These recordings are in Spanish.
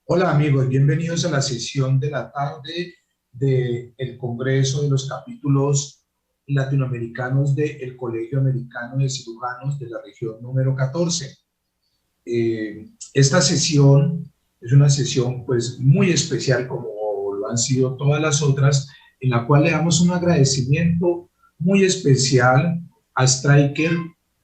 Hola amigos, bienvenidos a la sesión de la tarde del Congreso de los Capítulos Latinoamericanos del Colegio Americano de Cirujanos de la región número 14. Esta sesión es una sesión pues muy especial como lo han sido todas las otras, en la cual le damos un agradecimiento muy especial a Stryker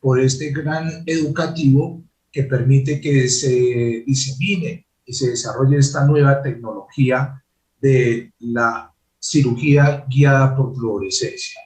por este gran educativo que permite que se disemine y se desarrolle esta nueva tecnología de la cirugía guiada por fluorescencia.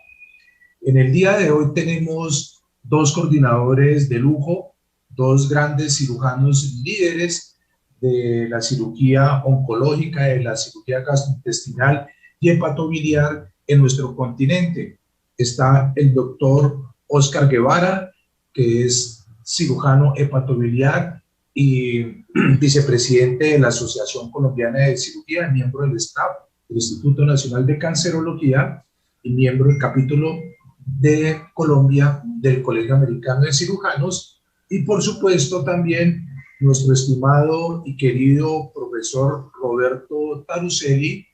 En el día de hoy tenemos dos coordinadores de lujo, dos grandes cirujanos líderes de la cirugía oncológica, de la cirugía gastrointestinal y hepatobiliar en nuestro continente. Está el doctor Oscar Guevara, que es cirujano hepatobiliar y vicepresidente de la Asociación Colombiana de Cirugía, miembro del staff del Instituto Nacional de Cancerología y miembro del capítulo de Colombia del Colegio Americano de Cirujanos, y por supuesto también nuestro estimado y querido profesor Roberto Taruselli,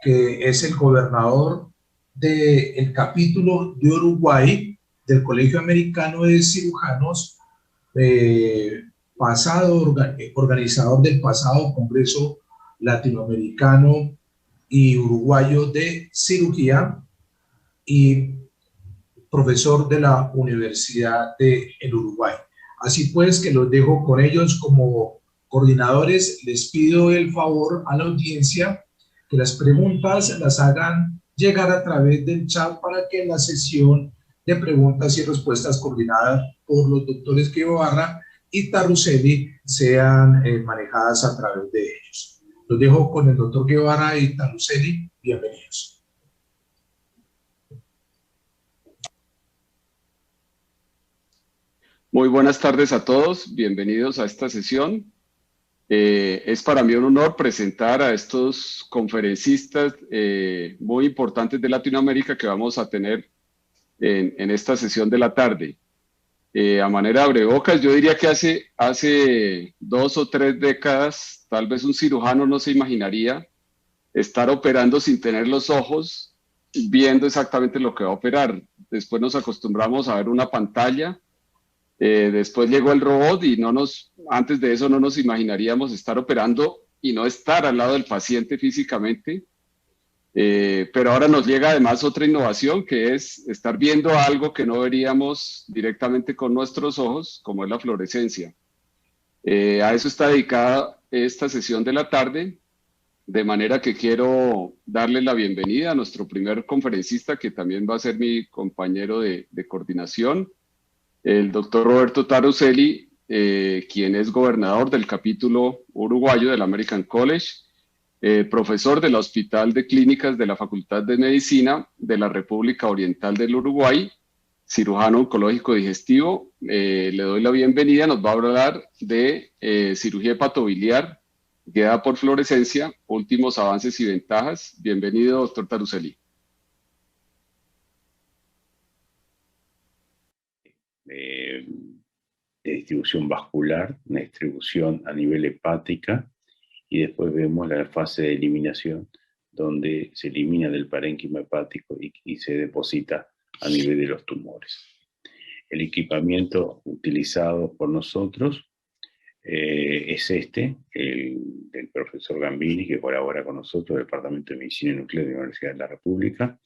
que es el gobernador del capítulo de Uruguay del Colegio Americano de Cirujanos, organizador del pasado Congreso Latinoamericano y Uruguayo de Cirugía y profesor de la Universidad del Uruguay. Así pues, que los dejo con ellos como coordinadores. Les pido el favor a la audiencia que las preguntas las hagan llegar a través del chat para que en la sesión de preguntas y respuestas coordinadas por los doctores Guevara y Taruselli sean manejadas a través de ellos. Los dejo con el doctor Guevara y Taruselli. Bienvenidos. Muy buenas tardes a todos, bienvenidos a esta sesión. Es para mí un honor presentar a estos conferencistas muy importantes de Latinoamérica que vamos a tener en esta sesión de la tarde. A manera de abrebocas, yo diría que hace 2 o 3 décadas, tal vez un cirujano no se imaginaría estar operando sin tener los ojos, viendo exactamente lo que va a operar. Después nos acostumbramos a ver una pantalla. Después llegó el robot y antes de eso no nos imaginaríamos estar operando y no estar al lado del paciente físicamente. Pero ahora nos llega además otra innovación, que es estar viendo algo que no veríamos directamente con nuestros ojos, como es la fluorescencia. A eso está dedicada esta sesión de la tarde, de manera que quiero darle la bienvenida a nuestro primer conferencista, que también va a ser mi compañero de coordinación, el doctor Roberto Taruselli, quien es gobernador del capítulo uruguayo del American College, profesor del Hospital de Clínicas de la Facultad de Medicina de la República Oriental del Uruguay, cirujano oncológico digestivo. Le doy la bienvenida, nos va a hablar de cirugía hepatobiliar guiada por fluorescencia, últimos avances y ventajas. Bienvenido, doctor Taruselli. De distribución vascular, una distribución a nivel hepática, y después vemos la fase de eliminación, donde se elimina del parénquima hepático y se deposita a nivel de los tumores. El equipamiento utilizado por nosotros es el del profesor Gambini, que colabora con nosotros, del Departamento de Medicina Nuclear de la Universidad de la República.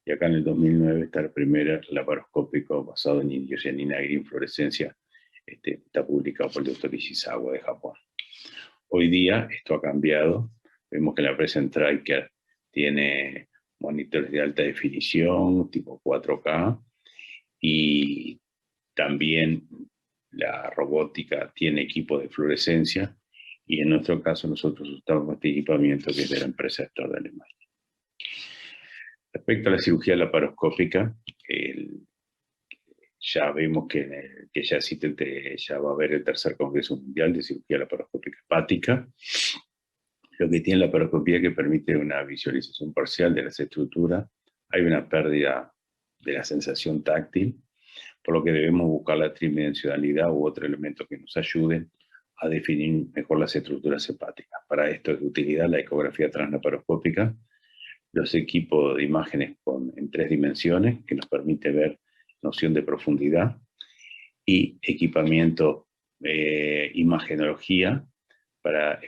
Y acá en el 2009 está el primer laparoscópico basado en indocyanina green fluorescencia, está publicado por el doctor Ishizawa de Japón. Hoy día esto ha cambiado. Vemos que la empresa Stryker tiene monitores de alta definición, tipo 4K, y también la robótica tiene equipos de fluorescencia, y en nuestro caso nosotros usamos este equipamiento que es de la empresa Stor de Alemania. Respecto a la cirugía laparoscópica, ya vemos que ya va a haber el tercer Congreso Mundial de Cirugía Laparoscópica Hepática. Lo que tiene la laparoscopía es que permite una visualización parcial de las estructuras. Hay una pérdida de la sensación táctil, por lo que debemos buscar la tridimensionalidad u otro elemento que nos ayude a definir mejor las estructuras hepáticas. para esto es de utilidad la ecografía translaparoscópica, los equipos de imágenes en 3 dimensiones, que nos permite ver noción de profundidad, y equipamiento, imagenología, para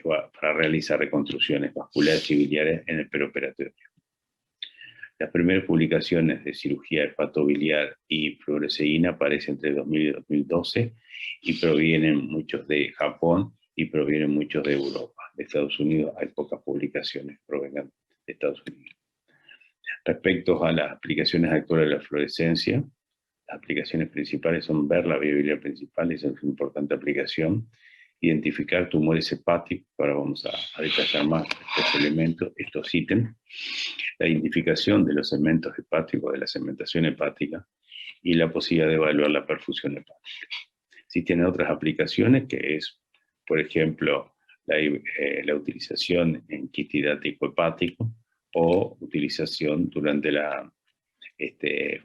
realizar reconstrucciones vasculares y biliares en el preoperatorio. Las primeras publicaciones de cirugía hepatobiliar y fluoresceína aparecen entre 2000 y 2012 y provienen muchos de Japón y provienen muchos de Europa. De Estados Unidos hay pocas publicaciones que provengan de Estados Unidos. Respecto a las aplicaciones actuales de la fluorescencia, las aplicaciones principales son ver la vía biliar principal, esa es una importante aplicación, identificar tumores hepáticos, ahora vamos a detallar más estos elementos, estos ítems, la identificación de los segmentos hepáticos, de la segmentación hepática, y la posibilidad de evaluar la perfusión hepática. Existen otras aplicaciones que es, por ejemplo, la utilización en quiste hidático hepático o utilización durante la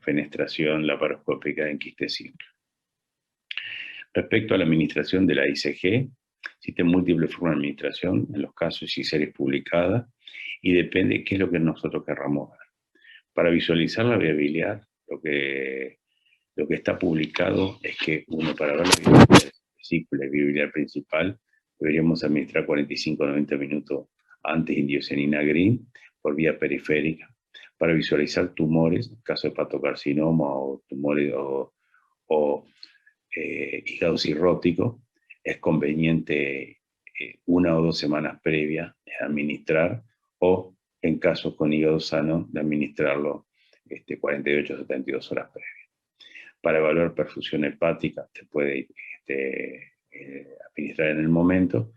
fenestración laparoscópica en quiste simple. Respecto a la administración de la ICG, existen múltiples formas de administración en los casos y series publicadas y depende de qué es lo que nosotros querramos ver. Para visualizar la vía biliar, lo que está publicado es que para ver la vía vesícula y vía biliar principal deberíamos administrar 45 a 90 minutos antes indiocenina green por vía periférica. Para visualizar tumores, en caso de hepatocarcinoma o tumores hígado cirrótico, es conveniente 1 o 2 semanas previas administrar, o en casos con hígado sano, de administrarlo 48 a 72 horas previas. Para evaluar perfusión hepática, se puede administrar en el momento,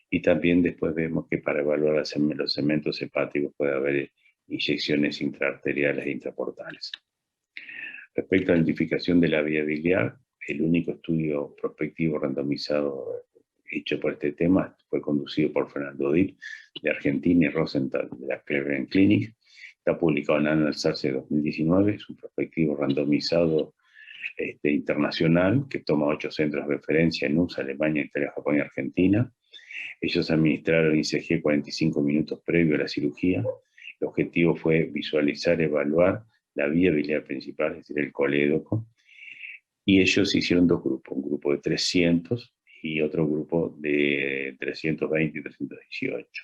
y también después vemos que para evaluar los segmentos hepáticos puede haber inyecciones intraarteriales e intraportales. Respecto a la identificación de la vía biliar, el único estudio prospectivo randomizado hecho por este tema fue conducido por Fernando Dip, de Argentina, y Rosenthal, de la Cleveland Clinic. Está publicado en Annals Sarce 2019, es un prospectivo randomizado internacional que toma 8 centros de referencia en USA, Alemania, Italia, Japón y Argentina. Ellos administraron ICG 45 minutos previo a la cirugía. El objetivo fue visualizar, evaluar la vía biliar principal, es decir, el colédoco, y ellos hicieron 2 grupos, un grupo de 300 y otro grupo de 320 y 318.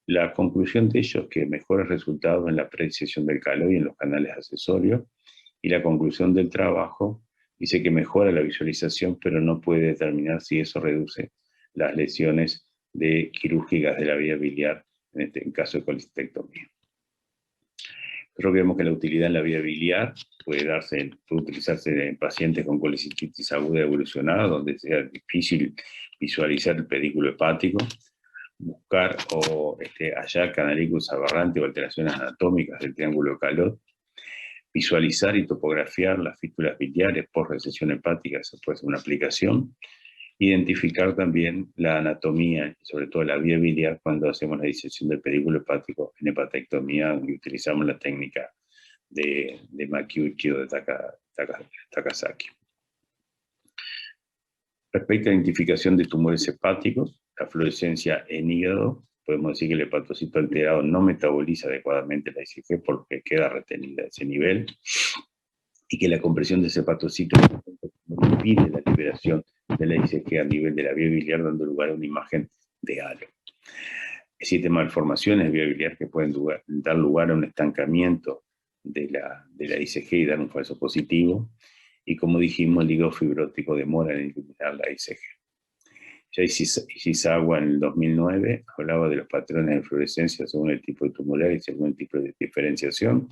La conclusión de ellos es que mejores resultados en la apreciación del calor y en los canales accesorios, y la conclusión del trabajo dice que mejora la visualización, pero no puede determinar si eso reduce las lesiones quirúrgicas de la vía biliar en caso de colecistectomía. Nosotros vemos que la utilidad en la vía biliar puede utilizarse en pacientes con colecistitis aguda evolucionada, donde sea difícil visualizar el pedículo hepático, buscar o hallar canalicus aberrante o alteraciones anatómicas del triángulo de Calot, visualizar y topografiar las fístulas biliares por recesión hepática, esa puede ser una aplicación. Identificar también la anatomía, sobre todo la vía biliar, cuando hacemos la disección del pedículo hepático en hepatectomía y utilizamos la técnica de Makiuchi o de Takasaki. Respecto a la identificación de tumores hepáticos, la fluorescencia en hígado, podemos decir que el hepatocito alterado no metaboliza adecuadamente la ICG porque queda retenida a ese nivel, y que la compresión de ese hepatocito impide la liberación de la ICG a nivel de la vía biliar, dando lugar a una imagen de halo. Existen malformaciones vía biliar que pueden dar lugar a un estancamiento de la ICG y dar un falso positivo, y como dijimos, el hígado fibrótico demora en eliminar la ICG. Ya Ishizawa en el 2009 hablaba de los patrones de fluorescencia según el tipo de tumoral y según el tipo de diferenciación,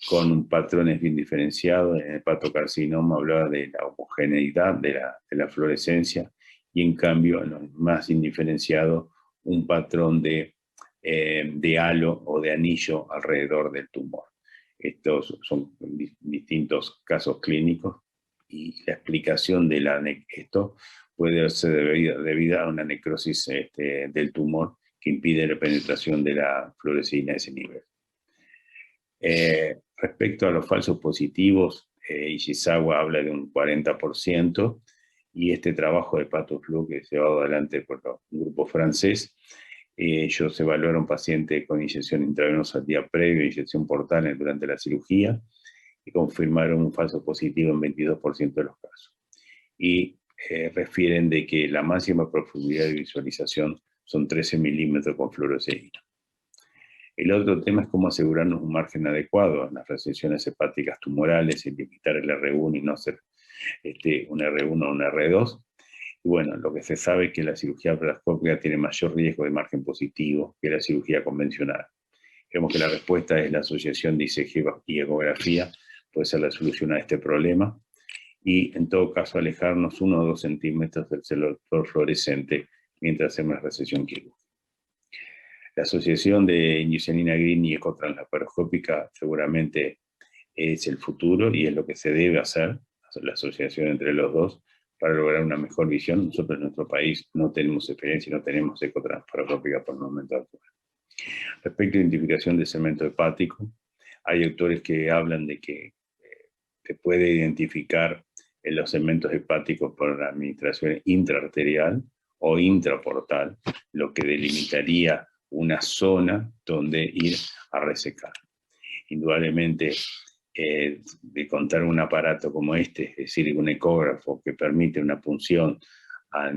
con patrones bien diferenciados. En el hepatocarcinoma hablaba de la homogeneidad de la fluorescencia, y en cambio en los más indiferenciados un patrón de halo o de anillo alrededor del tumor. Estos son distintos casos clínicos, y la explicación de esto puede ser debida a una necrosis del tumor que impide la penetración de la fluoresceína a ese nivel. Respecto a los falsos positivos, Ishizawa habla de un 40%, Y este trabajo de Patoflu, que es llevado adelante por un grupo francés, ellos evaluaron pacientes con inyección intravenosa al día previo, inyección portal durante la cirugía, y confirmaron un falso positivo en 22% de los casos. Y refieren de que la máxima profundidad de visualización son 13 milímetros con fluoresceína. El otro tema es cómo asegurarnos un margen adecuado en las resecciones hepáticas tumorales y limitar el R1 y no hacer un R1 o un R2. Y bueno, lo que se sabe es que la cirugía laparoscópica tiene mayor riesgo de margen positivo que la cirugía convencional. Vemos que la respuesta es la asociación de ICG y ecografía, puede ser la solución a este problema. Y en todo caso alejarnos 1 o 2 centímetros del receptor fluorescente mientras hacemos la resección quirúrgica. La asociación de indocyanina green y ecotransparoscópica seguramente es el futuro y es lo que se debe hacer, la asociación entre los dos, para lograr una mejor visión. Nosotros en nuestro país no tenemos experiencia y no tenemos ecotransparoscópica por el momento actual. Respecto a identificación de cemento hepático, hay autores que hablan de que se puede identificar en los segmentos hepáticos por la administración intraarterial o intraportal, lo que delimitaría una zona donde ir a resecar. Indudablemente, de contar un aparato como este, es decir, un ecógrafo que permite una punción a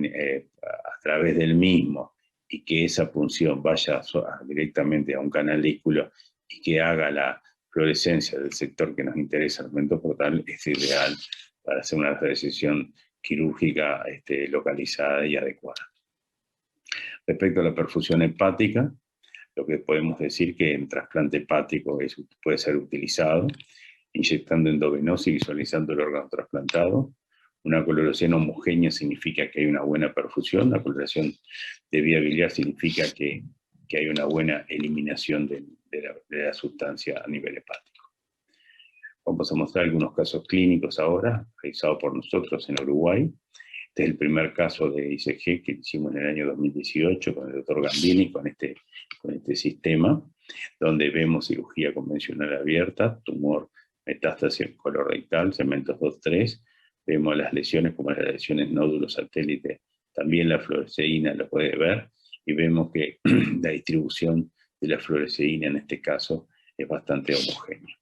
través del mismo y que esa punción vaya directamente a un canalículo y que haga la fluorescencia del sector que nos interesa, el segmento portal, es ideal para hacer una resección quirúrgica localizada y adecuada. Respecto a la perfusión hepática, lo que podemos decir que en trasplante hepático puede ser utilizado, inyectando endovenosa y visualizando el órgano trasplantado. Una coloración homogénea significa que hay una buena perfusión, la coloración de vía biliar significa que hay una buena eliminación de la sustancia a nivel hepático. Vamos a mostrar algunos casos clínicos ahora, realizados por nosotros en Uruguay. Este es el primer caso de ICG que hicimos en el año 2018 con el doctor Gambini, con este sistema, donde vemos cirugía convencional abierta, tumor, metástasis colorectal, segmentos 2-3, vemos las lesiones como las lesiones nódulos satélites, también la fluoresceína lo puede ver, y vemos que la distribución de la fluoresceína en este caso es bastante homogénea.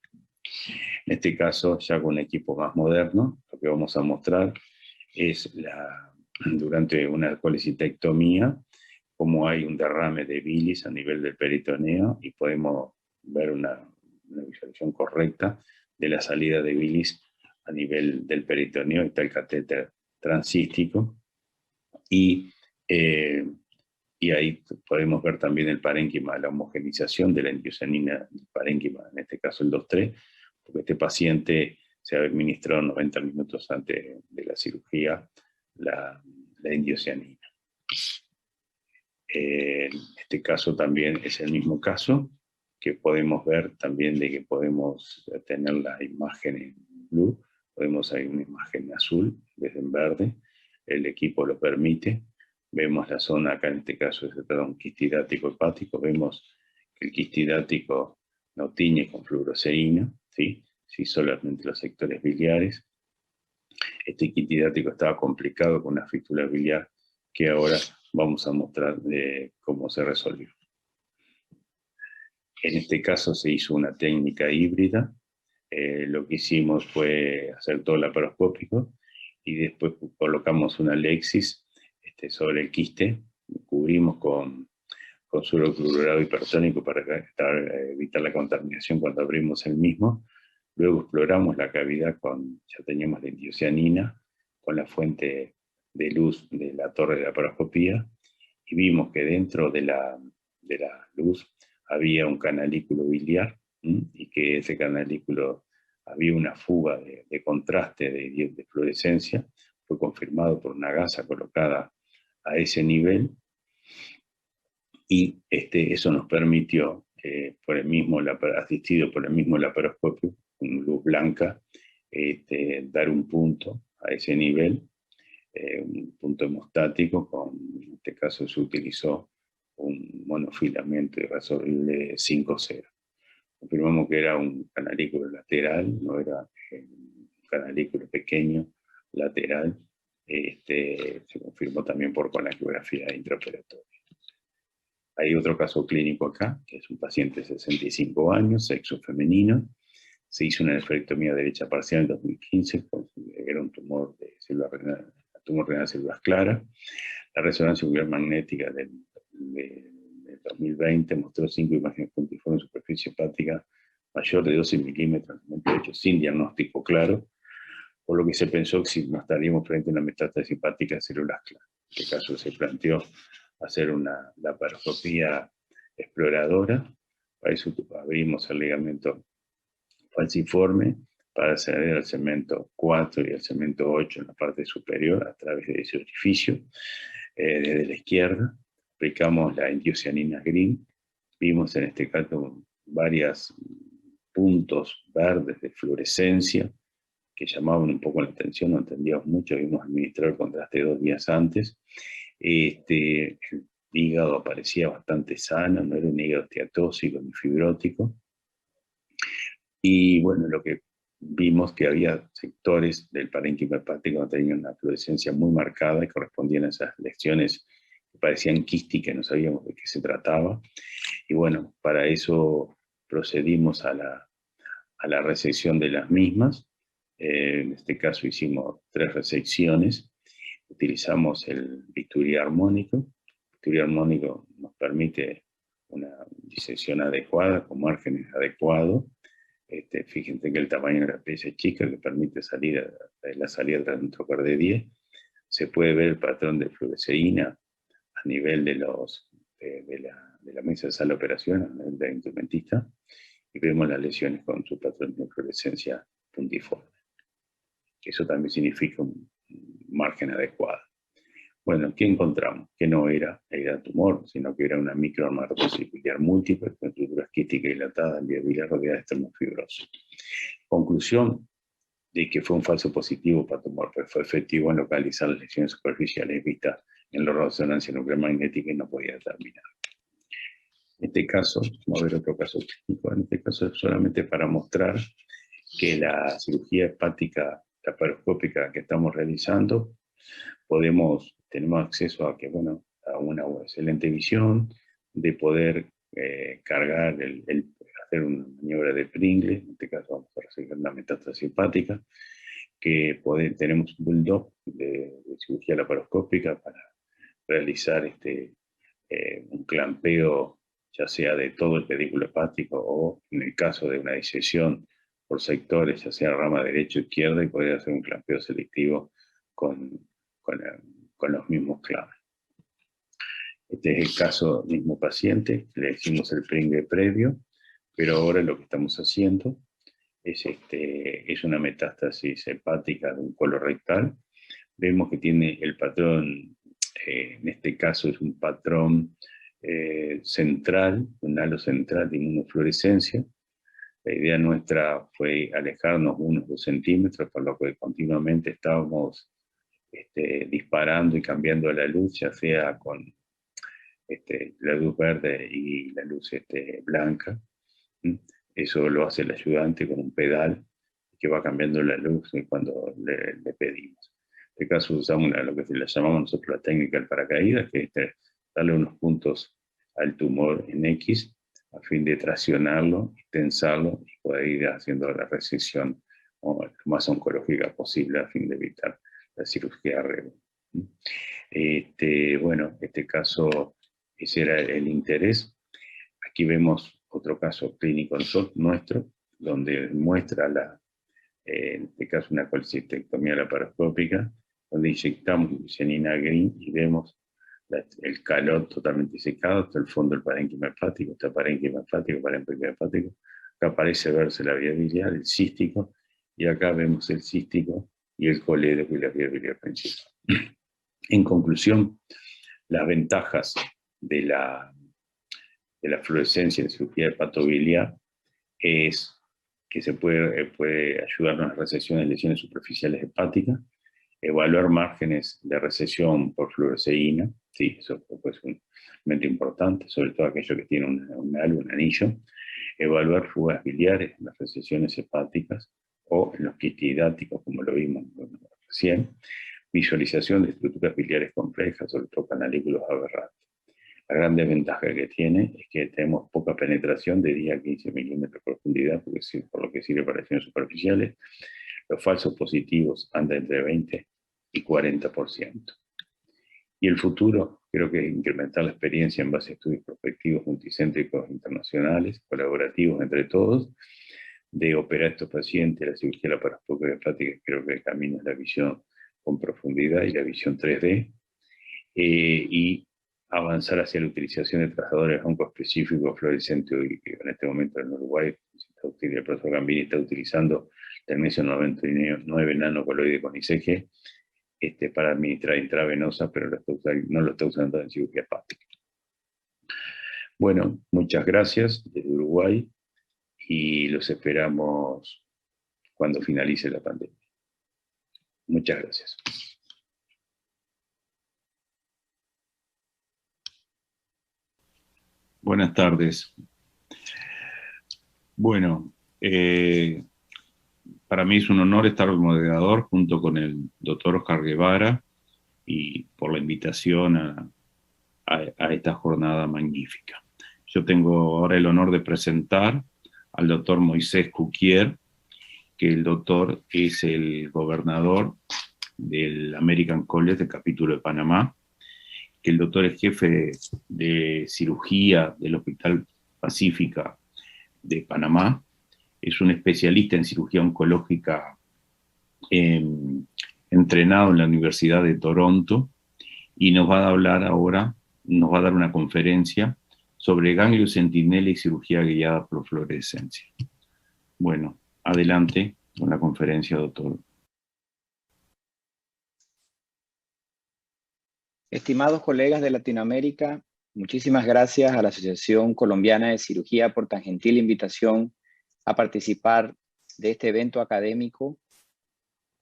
En este caso, ya con un equipo más moderno, lo que vamos a mostrar es durante una colecistectomía, como hay un derrame de bilis a nivel del peritoneo y podemos ver una visualización correcta de la salida de bilis a nivel del peritoneo. Está el catéter transcístico y ahí podemos ver también el parénquima, la homogenización de la indocyanina del parénquima, en este caso el 2-3, porque este paciente se ha administrado 90 minutos antes de la cirugía la indocyanina. En este caso también es el mismo caso, que podemos ver también de que podemos tener la imagen en blue, podemos hay una imagen en azul en vez de en verde, el equipo lo permite. Vemos la zona, acá en este caso se trata de un quiste hidático hepático, vemos que el quiste hidático no tiñe con fluoresceína, ¿sí? Sí, solamente los sectores biliares. Este quiste hidático estaba complicado con una fístula biliar que ahora vamos a mostrar cómo se resolvió. En este caso se hizo una técnica híbrida. Lo que hicimos fue hacer todo laparoscópico y después colocamos una Alexis sobre el quiste, cubrimos con suero clorurado hipertónico para evitar la contaminación cuando abrimos el mismo. Luego exploramos la cavidad ya teníamos la indocyanina con la fuente de luz de la torre de laparoscopía y vimos que dentro de la luz había un canalículo biliar y que ese canalículo había una fuga de contraste de fluorescencia. Fue confirmado por una gasa colocada a ese nivel y eso nos permitió, asistido por el mismo laparoscopio, con luz blanca, dar un punto a ese nivel, un punto hemostático, en este caso se utilizó un monofilamento irresorbible 5-0. Confirmamos que era un canalículo lateral, no era un canalículo pequeño lateral, se confirmó también con la ecografía intraoperatoria. Hay otro caso clínico acá, que es un paciente de 65 años, sexo femenino. Se hizo una nefrectomía derecha parcial en 2015, era un tumor de células renal, tumor renal de células claras. La resonancia nuclear magnética del 2020 mostró 5 imágenes puntiformes en superficie hepática mayor de 12 milímetros, de hecho sin diagnóstico claro, por lo que se pensó que si nos estaríamos frente a una metástasis hepática de células claras. En este caso se planteó hacer una laparoscopía exploradora. Para eso abrimos el ligamento falciforme para acceder al segmento 4 y al segmento 8 en la parte superior a través de ese orificio. Desde la izquierda aplicamos la endocianina green. Vimos en este caso varios puntos verdes de fluorescencia que llamaban un poco la atención, no entendíamos mucho, vimos administrar el contraste 2 días antes. El hígado aparecía bastante sano, no era un hígado esteatóxico ni fibrótico. Y bueno, lo que vimos que había sectores del parénquima hepático que tenían una fluorescencia muy marcada y correspondían a esas lesiones que parecían quísticas, no sabíamos de qué se trataba. Y bueno, para eso procedimos a la resección de las mismas. En este caso hicimos 3 resecciones. Utilizamos el bisturí armónico. El bisturí armónico nos permite una disección adecuada, con márgenes adecuados. Fíjense que el tamaño de la pieza es chica, que permite la salida tras un trocar de 10. Se puede ver el patrón de fluoresceína a nivel de la mesa de sala de operación, a nivel del instrumentista, y vemos las lesiones con su patrón de fluorescencia puntiforme. Eso también significa un margen adecuado. Bueno, ¿qué encontramos? Que no era tumor, sino que era una microdermatosis biliar múltiple, con estructuras quísticas dilatadas, vía biliar rodeada de extremofibrosa. Conclusión de que fue un falso positivo para tumor, pero fue efectivo en localizar las lesiones superficiales vistas en la resonancia nuclear magnética y no podía determinar. En este caso, vamos a ver otro caso clínico, en este caso es solamente para mostrar que la cirugía hepática laparoscópica que estamos realizando, tenemos acceso a a una excelente visión, de poder cargar, hacer una maniobra de Pringle, en este caso vamos a resolver una metástasis hepática, que tenemos un bulldog de cirugía laparoscópica para realizar un clampeo, ya sea de todo el pedículo hepático o en el caso de una disección por sectores, ya sea rama derecha o izquierda, y poder hacer un clampeo selectivo con los mismos claves. Este es el caso del mismo paciente, le hicimos el Pringle previo, pero ahora lo que estamos haciendo es una metástasis hepática de un colorectal. Vemos que tiene el patrón, en este caso es un patrón central, un halo central de inmunofluorescencia. La idea nuestra fue alejarnos unos 2 centímetros, por lo que continuamente estábamos disparando y cambiando la luz, ya sea con la luz verde y la luz blanca. Eso lo hace el ayudante con un pedal que va cambiando la luz cuando le pedimos. En este caso usamos lo que le llamamos nosotros la técnica del paracaídas, que es darle unos puntos al tumor en X a fin de traccionarlo, tensarlo y poder ir haciendo la resección lo más oncológica posible a fin de evitar la cirugía REVO. Bueno, en este caso ese era el interés. Aquí vemos otro caso clínico nuestro, donde muestra en este caso una colecistectomía laparoscópica, donde inyectamos endocianina green y vemos el calor totalmente secado hasta el fondo del parénquima hepático, está parénquima hepático. Acá parece verse la vía biliar, el cístico, y acá vemos el cístico y el colédoco y la vía biliar principal. En conclusión, las ventajas de la fluorescencia en cirugía hepatobiliar es que se puede ayudarnos a la resección de lesiones superficiales hepáticas, evaluar márgenes de resección por fluoresceína, sí, eso es un elemento importante, sobre todo aquello que tiene un halo, un anillo, evaluar fugas biliares en las resecciones hepáticas o en los quistidáticos, como lo vimos recién, visualización de estructuras biliares complejas, sobre todo canalículos aberrantes. La gran desventaja que tiene es que tenemos poca penetración de 10 a 15 milímetros de profundidad, por lo que sirve para lesiones superficiales. Los falsos positivos andan entre 20 y 40%. Y el futuro, creo que es incrementar la experiencia en base a estudios prospectivos multicéntricos internacionales, colaborativos entre todos, de operar a estos pacientes, la cirugía laparoscópica hepática, creo que el camino es la visión con profundidad y la visión 3D, y avanzar hacia la utilización de trazadores oncoespecíficos fluorescentes. En este momento en Uruguay, el profesor Gambini está utilizando tecnesio 99 nanocoloide con ICG para administrar intravenosa, pero no lo está usando en cirugía hepática. Bueno, muchas gracias desde Uruguay y los esperamos cuando finalice la pandemia. Muchas gracias. Buenas tardes. Bueno, para mí es un honor estar como moderador junto con el doctor Oscar Guevara y por la invitación a esta jornada magnífica. Yo tengo ahora el honor de presentar al doctor Moisés Cuquier, que el doctor es el gobernador del American College del capítulo de Panamá, que el doctor es jefe de cirugía del Hospital Pacífica de Panamá, es un especialista en cirugía oncológica entrenado en la Universidad de Toronto y nos va a hablar ahora, nos va a dar una conferencia sobre ganglio centinela y cirugía guiada por fluorescencia. Bueno, adelante con la conferencia, doctor. Estimados colegas de Latinoamérica, muchísimas gracias a la Asociación Colombiana de Cirugía por tan gentil invitación a participar de este evento académico.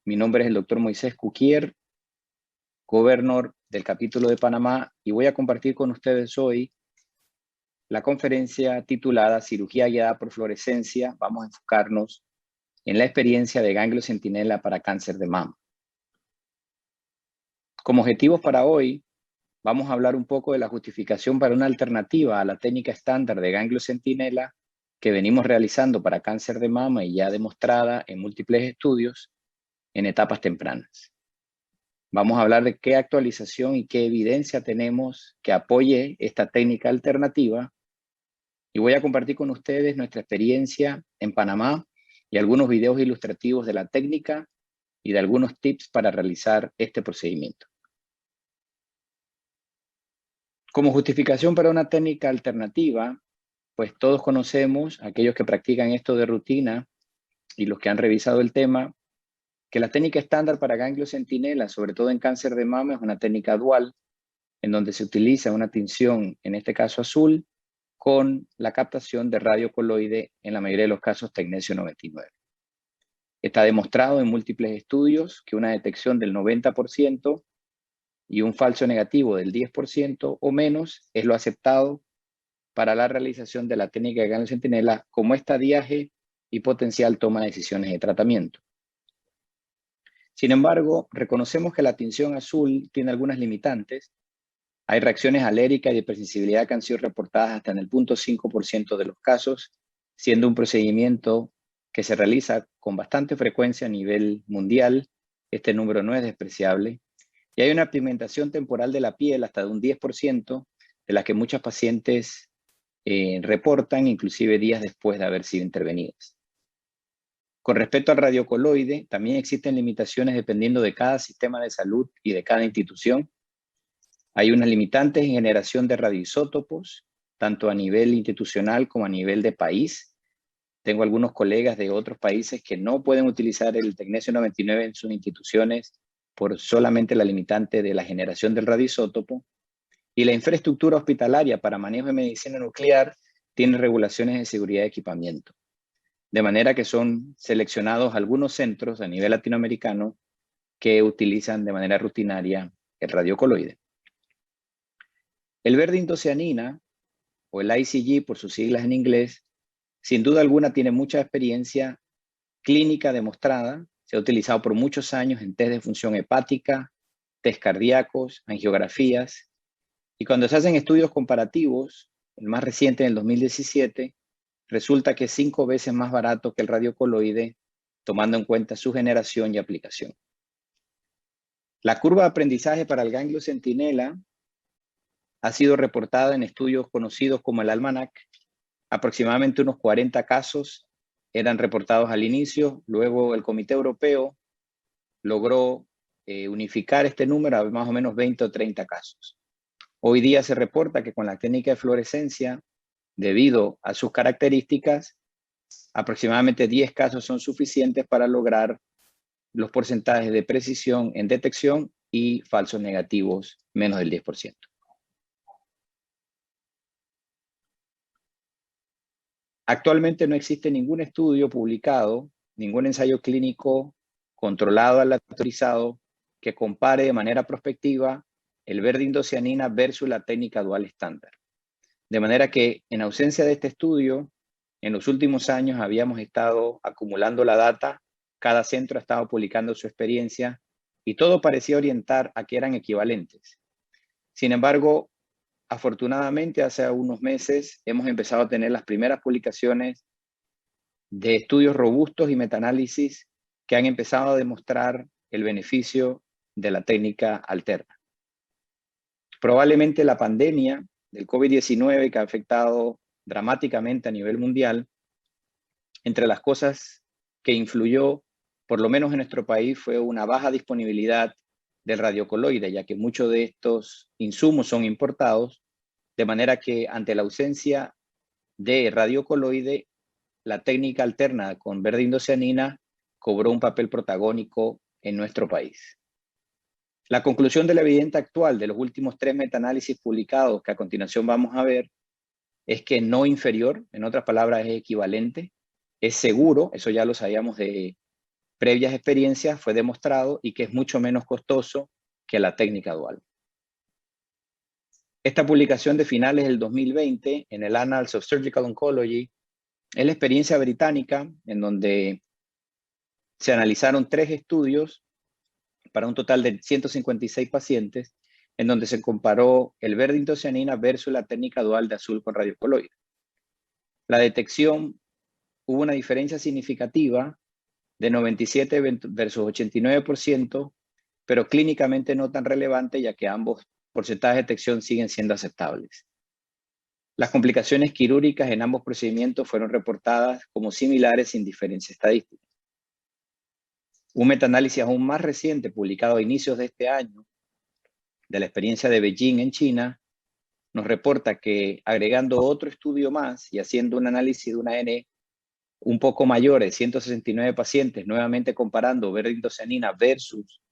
Mi nombre es el doctor Moisés Cuquier, gobernador del capítulo de Panamá, y voy a compartir con ustedes hoy la conferencia titulada Cirugía guiada por fluorescencia. Vamos a enfocarnos en la experiencia de ganglio centinela para cáncer de mama. Como objetivos para hoy, vamos a hablar un poco de la justificación para una alternativa a la técnica estándar de ganglio centinela que venimos realizando para cáncer de mama y ya demostrada en múltiples estudios en etapas tempranas. Vamos a hablar de qué actualización y qué evidencia tenemos que apoye esta técnica alternativa, y voy a compartir con ustedes nuestra experiencia en Panamá y algunos videos ilustrativos de la técnica y de algunos tips para realizar este procedimiento. Como justificación para una técnica alternativa, pues todos conocemos, aquellos que practican esto de rutina y los que han revisado el tema, que la técnica estándar para ganglio centinela, sobre todo en cáncer de mama, es una técnica dual, en donde se utiliza una tinción, en este caso azul, con la captación de radiocoloide, en la mayoría de los casos tecnesio 99. Está demostrado en múltiples estudios que una detección del 90% y un falso negativo del 10% o menos es lo aceptado para la realización de la técnica de ganglio centinela como estadiaje y potencial toma de decisiones de tratamiento. Sin embargo, reconocemos que la tinción azul tiene algunas limitantes. Hay reacciones alérgicas y de hipersensibilidad que han sido reportadas hasta en el 0.5% de los casos, siendo un procedimiento que se realiza con bastante frecuencia a nivel mundial. Este número no es despreciable. Y hay una pigmentación temporal de la piel hasta de un 10%, de la que muchas pacientes reportan, inclusive días después de haber sido intervenidas. Con respecto al radiocoloide, también existen limitaciones dependiendo de cada sistema de salud y de cada institución. Hay unas limitantes en generación de radioisótopos, tanto a nivel institucional como a nivel de país. Tengo algunos colegas de otros países que no pueden utilizar el tecnesio 99 en sus instituciones por solamente la limitante de la generación del radioisótopo. Y la infraestructura hospitalaria para manejo de medicina nuclear tiene regulaciones de seguridad de equipamiento. De manera que son seleccionados algunos centros a nivel latinoamericano que utilizan de manera rutinaria el radiocoloide. El verde indocianina, o el ICG por sus siglas en inglés, sin duda alguna tiene mucha experiencia clínica demostrada. Se ha utilizado por muchos años en test de función hepática, test cardíacos, angiografías, y cuando se hacen estudios comparativos, el más reciente en el 2017, resulta que es 5 veces más barato que el radiocoloide, tomando en cuenta su generación y aplicación. La curva de aprendizaje para el ganglio centinela ha sido reportada en estudios conocidos como el Almanac. Aproximadamente unos 40 casos eran reportados al inicio, luego el Comité Europeo logró unificar este número a más o menos 20 o 30 casos. Hoy día se reporta que con la técnica de fluorescencia, debido a sus características, aproximadamente 10 casos son suficientes para lograr los porcentajes de precisión en detección y falsos negativos menos del 10%. Actualmente no existe ningún estudio publicado, ningún ensayo clínico controlado, aleatorizado, que compare de manera prospectiva el verdiindocianina versus la técnica dual estándar. De manera que, en ausencia de este estudio, en los últimos años habíamos estado acumulando la data, cada centro ha estado publicando su experiencia y todo parecía orientar a que eran equivalentes. Sin embargo, afortunadamente, hace unos meses hemos empezado a tener las primeras publicaciones de estudios robustos y metaanálisis que han empezado a demostrar el beneficio de la técnica alterna. Probablemente la pandemia del COVID-19, que ha afectado dramáticamente a nivel mundial, entre las cosas que influyó, por lo menos en nuestro país, fue una baja disponibilidad del radiocoloide, ya que muchos de estos insumos son importados, de manera que ante la ausencia de radiocoloide, la técnica alterna con verdiindocianina cobró un papel protagónico en nuestro país. La conclusión de la evidencia actual de los últimos 3 metaanálisis publicados, que a continuación vamos a ver, es que no inferior, en otras palabras es equivalente, es seguro, eso ya lo sabíamos de previas experiencias, fue demostrado, y que es mucho menos costoso que la técnica dual. Esta publicación de finales del 2020 en el Annals of Surgical Oncology es la experiencia británica en donde se analizaron 3 estudios para un total de 156 pacientes, en donde se comparó el verdiindocianina versus la técnica dual de azul con radiocoloide. La detección, hubo una diferencia significativa de 97 versus 89%, pero clínicamente no tan relevante, ya que ambos porcentajes de detección siguen siendo aceptables. Las complicaciones quirúrgicas en ambos procedimientos fueron reportadas como similares sin diferencia estadística. Un metaanálisis aún más reciente, publicado a inicios de este año, de la experiencia de Beijing en China, nos reporta que agregando otro estudio más y haciendo un análisis de una N un poco mayor de 169 pacientes, nuevamente comparando verdiindocianina versus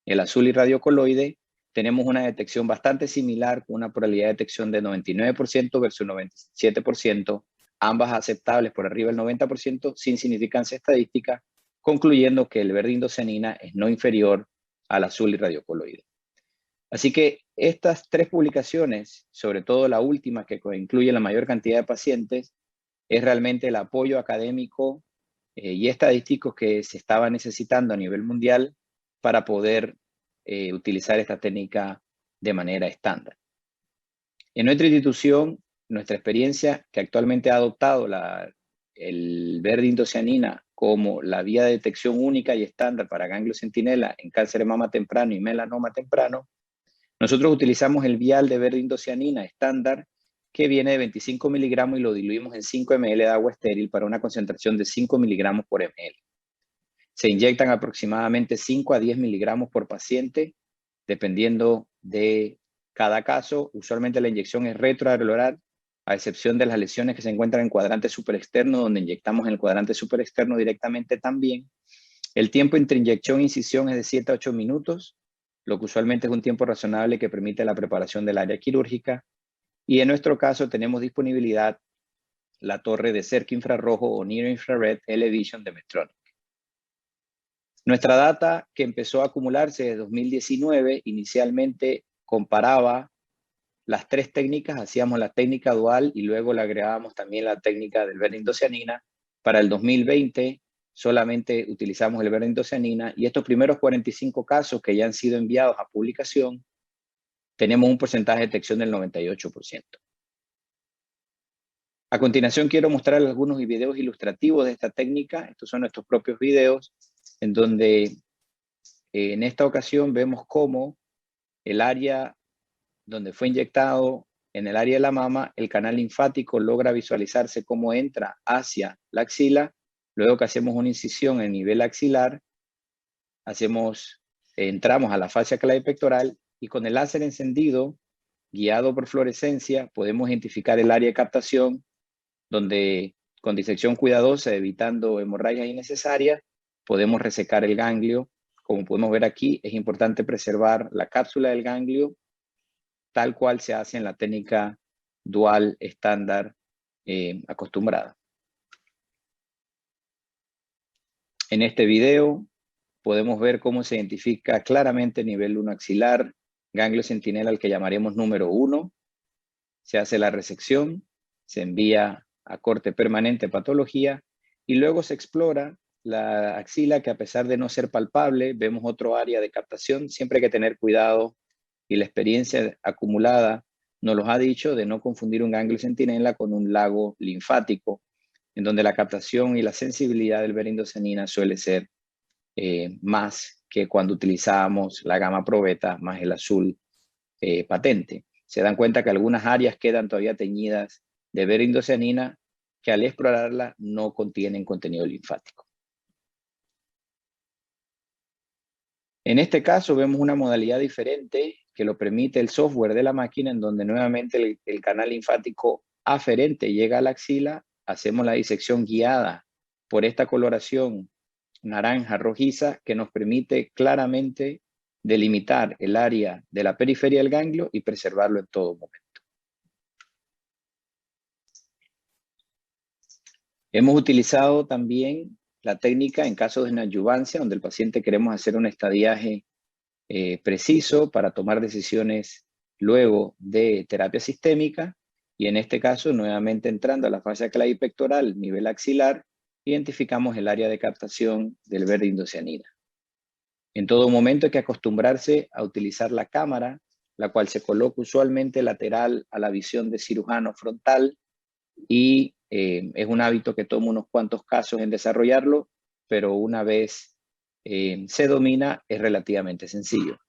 el azul y radiocoloide, tenemos una detección bastante similar, con una probabilidad de detección de 99% versus 97%, ambas aceptables por arriba del 90%, sin significancia estadística, concluyendo que el verdiindocianina es no inferior al azul y radiocoloide. Así que estas 3 publicaciones, sobre todo la última que incluye la mayor cantidad de pacientes, es realmente el apoyo académico y estadístico que se estaba necesitando a nivel mundial para poder utilizar esta técnica de manera estándar. En nuestra institución, nuestra experiencia, que actualmente ha adoptado el verdiindocianina como la vía de detección única y estándar para ganglio centinela en cáncer de mama temprano y melanoma temprano, nosotros utilizamos el vial de verdiindocianina estándar, que viene de 25 miligramos y lo diluimos en 5 ml de agua estéril para una concentración de 5 miligramos por ml. Se inyectan aproximadamente 5 a 10 miligramos por paciente, dependiendo de cada caso. Usualmente la inyección es retroareolar, a excepción de las lesiones que se encuentran en cuadrante superexterno, donde inyectamos en el cuadrante superexterno directamente también. El tiempo entre inyección e incisión es de 7 a 8 minutos, lo que usualmente es un tiempo razonable que permite la preparación del área quirúrgica. Y en nuestro caso tenemos disponibilidad la torre de cerca infrarrojo o Near Infrared L-Vision de Medtronic. Nuestra data, que empezó a acumularse desde 2019, inicialmente comparaba las 3 técnicas, hacíamos la técnica dual y luego le agregábamos también la técnica del verdiindocianina. Para el 2020 solamente utilizamos el verde indocianina, y estos primeros 45 casos que ya han sido enviados a publicación, tenemos un porcentaje de detección del 98%. A continuación quiero mostrarles algunos videos ilustrativos de esta técnica. Estos son nuestros propios videos, en donde en esta ocasión vemos cómo el área donde fue inyectado, en el área de la mama, el canal linfático logra visualizarse cómo entra hacia la axila. Luego que hacemos una incisión en nivel axilar, entramos a la fascia clave pectoral, y con el láser encendido, guiado por fluorescencia, podemos identificar el área de captación, donde con disección cuidadosa, evitando hemorragias innecesarias, podemos resecar el ganglio. Como podemos ver aquí, es importante preservar la cápsula del ganglio, tal cual se hace en la técnica dual estándar acostumbrada. En este video podemos ver cómo se identifica claramente el nivel 1 axilar, ganglio centinela al que llamaremos número 1. Se hace la resección, se envía a corte permanente patología, y luego se explora la axila, que a pesar de no ser palpable, vemos otro área de captación. Siempre hay que tener cuidado, y la experiencia acumulada nos los ha dicho, de no confundir un ganglio centinela con un lago linfático, en donde la captación y la sensibilidad del verde indocianina suele ser más que cuando utilizábamos la gamma pro beta más el azul patente. Se dan cuenta que algunas áreas quedan todavía teñidas de verde indocianina, que al explorarla no contienen contenido linfático. En este caso vemos una modalidad diferente que lo permite el software de la máquina, en donde nuevamente el canal linfático aferente llega a la axila. Hacemos la disección guiada por esta coloración naranja rojiza, que nos permite claramente delimitar el área de la periferia del ganglio y preservarlo en todo momento. Hemos utilizado también la técnica en casos de neoadyuvancia, donde el paciente queremos hacer un estadiaje preciso para tomar decisiones luego de terapia sistémica, y en este caso, nuevamente entrando a la fascia clavi pectoral, nivel axilar, identificamos el área de captación del verde indocianina. En todo momento hay que acostumbrarse a utilizar la cámara, la cual se coloca usualmente lateral a la visión de cirujano frontal, y es un hábito que toma unos cuantos casos en desarrollarlo, pero una vez se domina, es relativamente sencillo.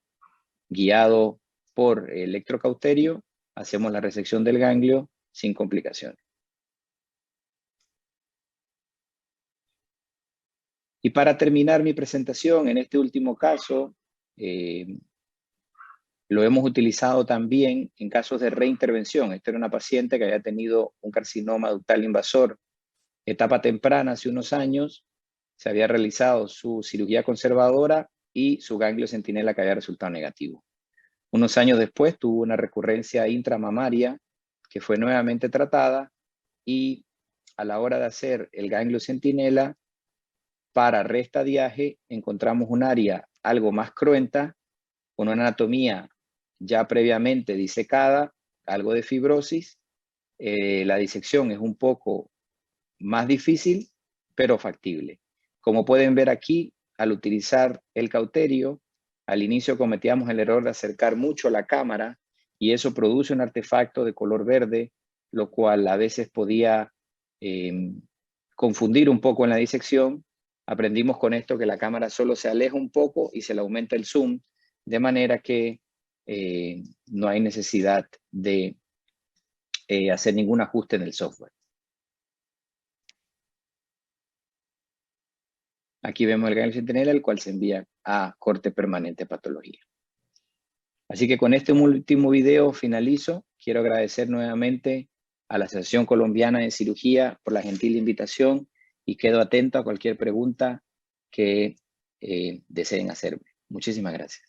Guiado por electrocauterio, hacemos la resección del ganglio sin complicaciones. Y para terminar mi presentación, en este último caso, lo hemos utilizado también en casos de reintervención. Esta era una paciente que había tenido un carcinoma ductal invasor, etapa temprana, hace unos años. Se había realizado su cirugía conservadora y su ganglio centinela que había resultado negativo. Unos años después tuvo una recurrencia intramamaria que fue nuevamente tratada, y a la hora de hacer el ganglio centinela para reestadiaje encontramos un área algo más cruenta, con una anatomía ya previamente disecada, algo de fibrosis. La disección es un poco más difícil, pero factible. Como pueden ver aquí, al utilizar el cauterio, al inicio cometíamos el error de acercar mucho la cámara, y eso produce un artefacto de color verde, lo cual a veces podía confundir un poco en la disección. Aprendimos con esto que la cámara solo se aleja un poco y se le aumenta el zoom, de manera que no hay necesidad de hacer ningún ajuste en el software. Aquí vemos el ganglio centinela, el cual se envía a corte permanente patología. Así que con este último video finalizo. Quiero agradecer nuevamente a la Asociación Colombiana de Cirugía por la gentil invitación, y quedo atento a cualquier pregunta que deseen hacerme. Muchísimas gracias.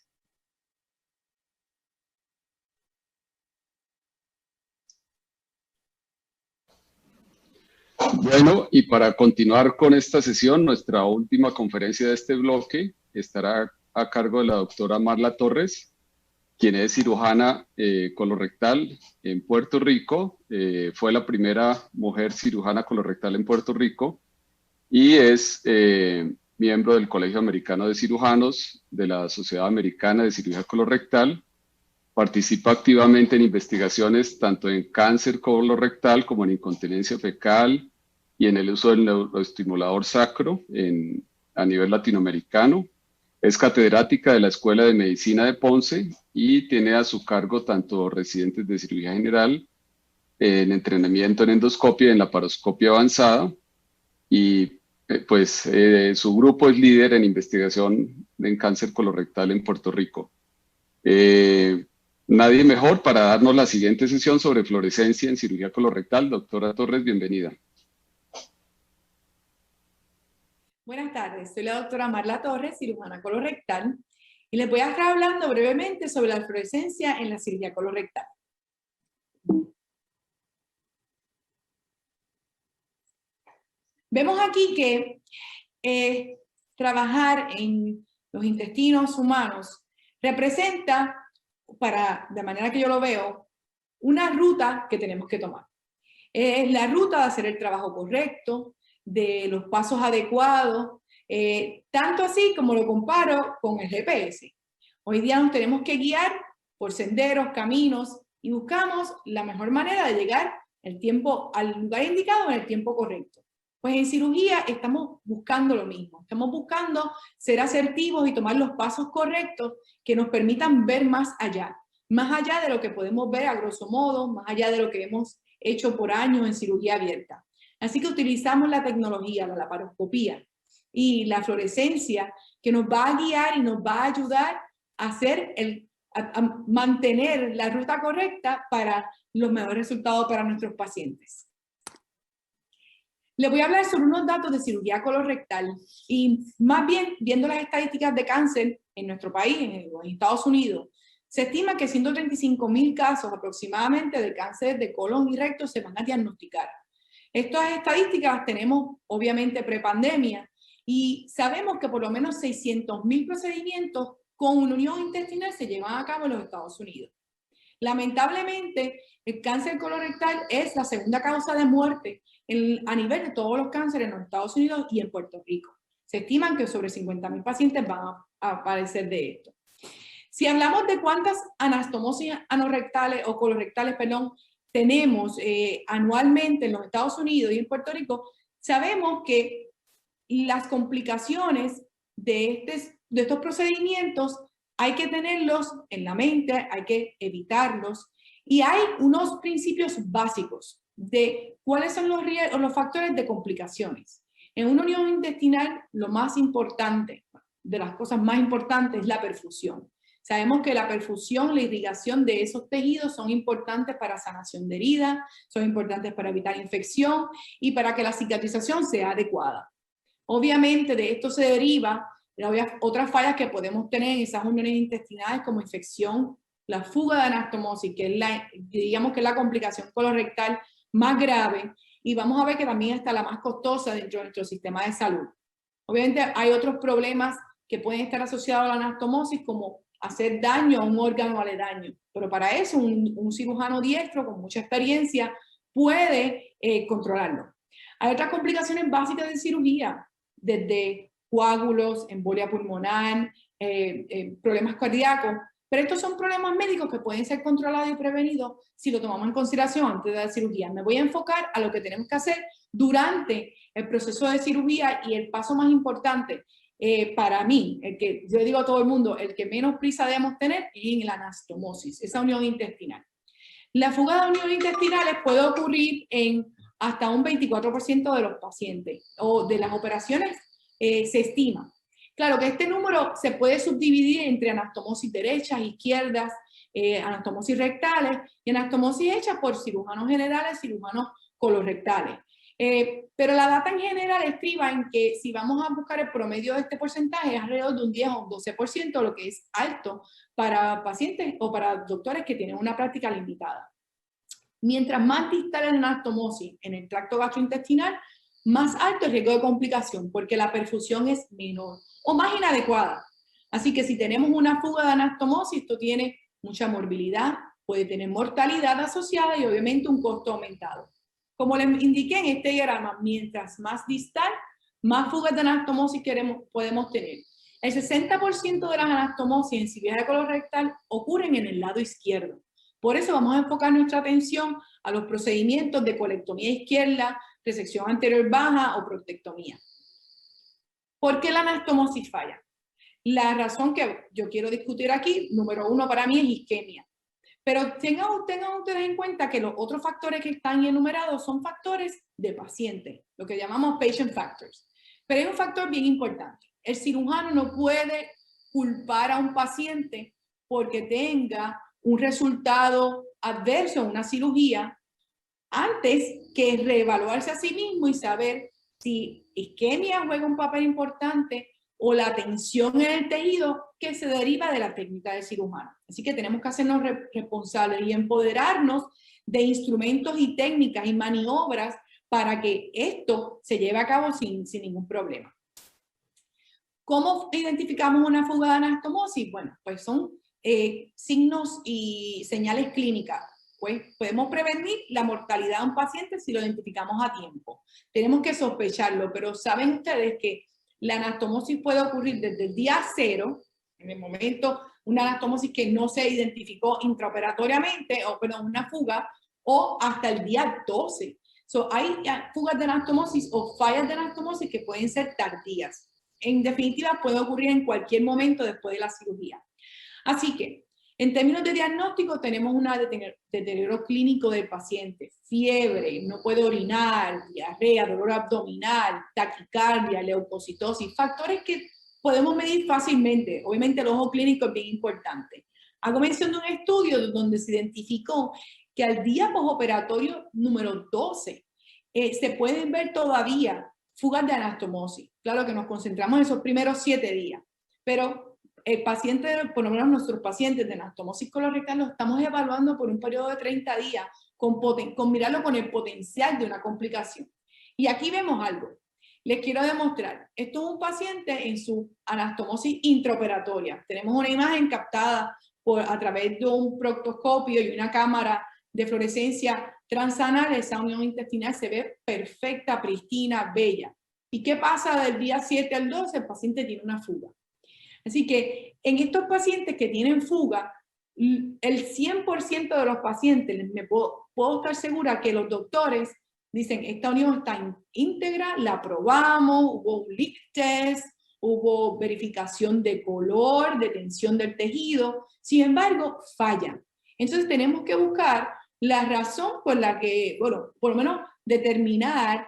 Bueno, y para continuar con esta sesión, nuestra última conferencia de este bloque estará a cargo de la doctora Marla Torres, quien es cirujana colorectal en Puerto Rico. Fue la primera mujer cirujana colorectal en Puerto Rico, y es miembro del Colegio Americano de Cirujanos, de la Sociedad Americana de Cirugía Colorectal. Participa activamente en investigaciones tanto en cáncer colorectal como en incontinencia fecal y en el uso del neuroestimulador sacro a nivel latinoamericano. Es catedrática de la Escuela de Medicina de Ponce y tiene a su cargo tanto residentes de cirugía general, en entrenamiento en endoscopia y en laparoscopia avanzada. Y su grupo es líder en investigación en cáncer colorectal en Puerto Rico. Nadie mejor para darnos la siguiente sesión sobre fluorescencia en cirugía colorectal. Doctora Torres, bienvenida. Buenas tardes, soy la doctora Marla Torres, cirujana colorectal, y les voy a estar hablando brevemente sobre la fluorescencia en la cirugía colorectal. Vemos aquí que trabajar en los intestinos humanos representa, de manera que yo lo veo, una ruta que tenemos que tomar. Es la ruta de hacer el trabajo correcto, de los pasos adecuados, tanto así como lo comparo con el GPS. Hoy día nos tenemos que guiar por senderos, caminos, y buscamos la mejor manera de llegar al lugar indicado en el tiempo correcto. Pues en cirugía estamos buscando lo mismo, estamos buscando ser asertivos y tomar los pasos correctos que nos permitan ver más allá de lo que podemos ver a grosso modo, más allá de lo que hemos hecho por años en cirugía abierta. Así que utilizamos la tecnología, la laparoscopía y la fluorescencia que nos va a guiar y nos va a ayudar a mantener la ruta correcta para los mejores resultados para nuestros pacientes. Les voy a hablar sobre unos datos de cirugía colorectal y más bien viendo las estadísticas de cáncer en nuestro país, en los Estados Unidos, se estima que 135,000 casos aproximadamente de cáncer de colon y recto se van a diagnosticar. Estas estadísticas las tenemos obviamente prepandemia y sabemos que por lo menos 600,000 procedimientos con una unión intestinal se llevan a cabo en los Estados Unidos. Lamentablemente, el cáncer colorectal es la segunda causa de muerte a nivel de todos los cánceres en los Estados Unidos y en Puerto Rico. Se estiman que sobre 50,000 pacientes van a padecer de esto. Si hablamos de cuántas anastomosis anorrectales o colorectales, tenemos anualmente en los Estados Unidos y en Puerto Rico, sabemos que las complicaciones de estos procedimientos hay que tenerlos en la mente, hay que evitarlos, y hay unos principios básicos de cuáles son los factores de complicaciones. En una unión intestinal, lo más importante, de las cosas más importantes, es la perfusión. Sabemos que la perfusión, la irrigación de esos tejidos son importantes para sanación de heridas, son importantes para evitar infección y para que la cicatrización sea adecuada. Obviamente de esto se deriva otras fallas que podemos tener en esas uniones intestinales como infección, la fuga de anastomosis, que es la complicación colorectal más grave, y vamos a ver que también está la más costosa dentro de nuestro sistema de salud. Obviamente hay otros problemas que pueden estar asociados a la anastomosis, como hacer daño a un órgano aledaño, pero para eso un cirujano diestro con mucha experiencia puede controlarlo. Hay otras complicaciones básicas de cirugía, desde coágulos, embolia pulmonar, problemas cardíacos, pero estos son problemas médicos que pueden ser controlados y prevenidos si lo tomamos en consideración antes de la cirugía. Me voy a enfocar a lo que tenemos que hacer durante el proceso de cirugía, y el paso más importante para mí, el que yo digo a todo el mundo, el que menos prisa debemos tener, es en la anastomosis, esa unión intestinal. La fuga de uniones intestinales puede ocurrir en hasta un 24% de los pacientes o de las operaciones, se estima. Claro que este número se puede subdividir entre anastomosis derechas, izquierdas, anastomosis rectales y anastomosis hechas por cirujanos generales, cirujanos colorectales. Pero la data en general estriba en que si vamos a buscar el promedio de este porcentaje es alrededor de un 10 o un 12%, lo que es alto para pacientes o para doctores que tienen una práctica limitada. Mientras más distal es la anastomosis en el tracto gastrointestinal, más alto el riesgo de complicación, porque la perfusión es menor o más inadecuada. Así que si tenemos una fuga de anastomosis, esto tiene mucha morbilidad, puede tener mortalidad asociada y obviamente un costo aumentado. Como les indiqué en este diagrama, mientras más distal, más fugas de anastomosis podemos tener. El 60% de las anastomosis en cirugía colorectal ocurren en el lado izquierdo. Por eso vamos a enfocar nuestra atención a los procedimientos de colectomía izquierda, resección anterior baja o prostatectomía. ¿Por qué la anastomosis falla? La razón que yo quiero discutir aquí, número uno para mí, es isquemia. Pero tengan ustedes en cuenta que los otros factores que están enumerados son factores de paciente, lo que llamamos patient factors. Pero hay un factor bien importante. El cirujano no puede culpar a un paciente porque tenga un resultado adverso en una cirugía antes que reevaluarse a sí mismo y saber si isquemia juega un papel importante o la tensión en el tejido que se deriva de la técnica del cirujano. Así que tenemos que hacernos responsables y empoderarnos de instrumentos y técnicas y maniobras para que esto se lleve a cabo sin ningún problema. ¿Cómo identificamos una fuga de anastomosis? Bueno, pues son signos y señales clínicas. Pues podemos prevenir la mortalidad de un paciente si lo identificamos a tiempo. Tenemos que sospecharlo, pero saben ustedes que la anastomosis puede ocurrir desde el día 0, en el momento, una anastomosis que no se identificó intraoperatoriamente, o perdón, una fuga, o hasta el día 12. Hay fugas de anastomosis o fallas de anastomosis que pueden ser tardías. En definitiva, puede ocurrir en cualquier momento después de la cirugía. Así que, en términos de diagnóstico, tenemos un deterioro clínico del paciente, fiebre, no puede orinar, diarrea, dolor abdominal, taquicardia, leucocitosis, factores que podemos medir fácilmente. Obviamente el ojo clínico es bien importante. Hago mención de un estudio donde se identificó que al día postoperatorio número 12 se pueden ver todavía fugas de anastomosis. Claro que nos concentramos en esos primeros 7 días, pero el paciente, por lo menos nuestros pacientes de anastomosis colorectal, los estamos evaluando por un periodo de 30 días con mirarlo con el potencial de una complicación. Y aquí vemos algo. Les quiero demostrar. Esto es un paciente en su anastomosis intraoperatoria. Tenemos una imagen captada a través de un proctoscopio y una cámara de fluorescencia transanal. Esa unión intestinal se ve perfecta, pristina, bella. ¿Y qué pasa del día 7 al 12? El paciente tiene una fuga. Así que en estos pacientes que tienen fuga, el 100% de los pacientes, me puedo estar segura que los doctores dicen, esta unión está íntegra, la probamos, hubo un leak test, hubo verificación de color, de tensión del tejido, sin embargo, falla. Entonces tenemos que buscar la razón por la que, bueno, por lo menos determinar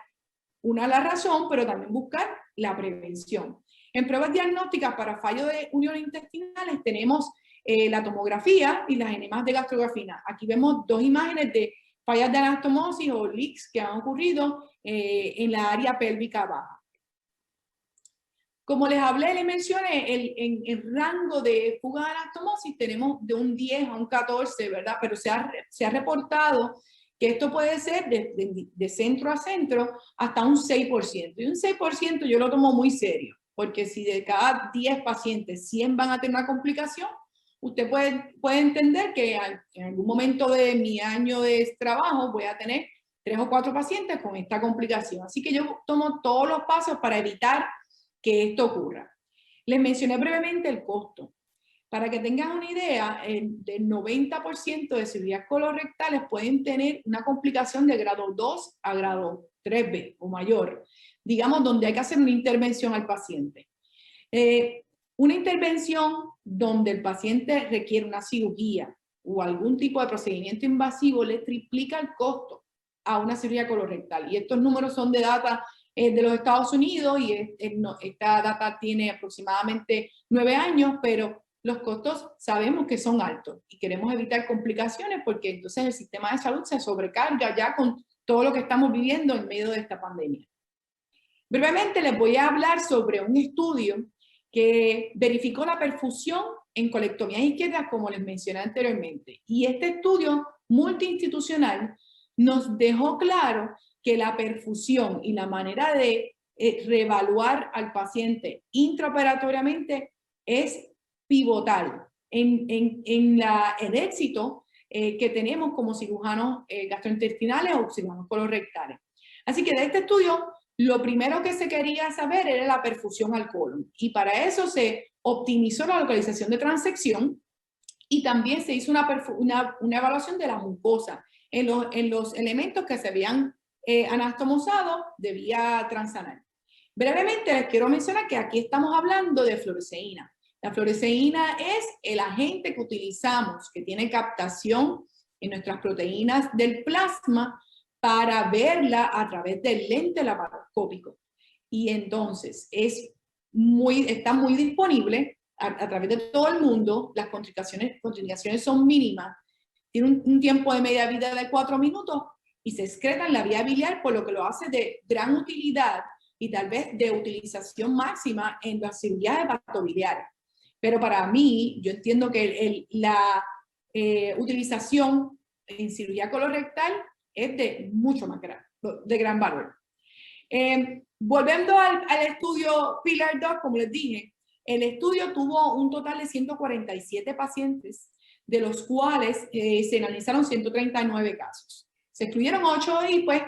la razón, pero también buscar la prevención. En pruebas diagnósticas para fallo de uniones intestinales tenemos la tomografía y las enemas de gastrografina. Aquí vemos 2 imágenes de fallas de anastomosis o leaks que han ocurrido en la área pélvica baja. Como les hablé, les mencioné, en el rango de fuga de anastomosis tenemos de un 10 a un 14, ¿verdad? Pero se ha reportado que esto puede ser de centro a centro hasta un 6%. Y un 6% yo lo tomo muy serio, porque si de cada 10 pacientes, 100 van a tener una complicación, usted puede entender que en algún momento de mi año de trabajo voy a tener 3 o 4 pacientes con esta complicación. Así que yo tomo todos los pasos para evitar que esto ocurra. Les mencioné brevemente el costo. Para que tengan una idea, del 90% de cirugías colorectales pueden tener una complicación de grado 2 a grado 3B o mayor, digamos, donde hay que hacer una intervención al paciente. Una intervención donde el paciente requiere una cirugía o algún tipo de procedimiento invasivo le triplica el costo a una cirugía colorectal. Y estos números son de data de los Estados Unidos y esta data tiene aproximadamente 9 años, pero los costos sabemos que son altos y queremos evitar complicaciones porque entonces el sistema de salud se sobrecarga ya con todo lo que estamos viviendo en medio de esta pandemia. Brevemente les voy a hablar sobre un estudio que verificó la perfusión en colectomías izquierdas, como les mencioné anteriormente. Y este estudio multiinstitucional nos dejó claro que la perfusión y la manera de reevaluar al paciente intraoperatoriamente es pivotal en el éxito que tenemos como cirujanos gastrointestinales o cirujanos colorectales. Así que de este estudio lo primero que se quería saber era la perfusión al colon. Y para eso se optimizó la localización de transección y también se hizo una evaluación de la mucosa en los elementos que se habían anastomosado de vía transanal. Brevemente les quiero mencionar que aquí estamos hablando de fluoresceína. La fluoresceína es el agente que utilizamos, que tiene captación en nuestras proteínas del plasma para verla a través del lente laparoscópico. Y entonces está muy disponible a través de todo el mundo. Las contraindicaciones son mínimas. Tiene un tiempo de media vida de 4 minutos y se excreta en la vía biliar, por lo que lo hace de gran utilidad y tal vez de utilización máxima en las cirugías hepatobiliares. Pero para mí, yo entiendo que la utilización en cirugía colorectal es de mucho más de gran valor. Volviendo al estudio Pillar 2, como les dije, el estudio tuvo un total de 147 pacientes, de los cuales se analizaron 139 casos. Se excluyeron 8 y pues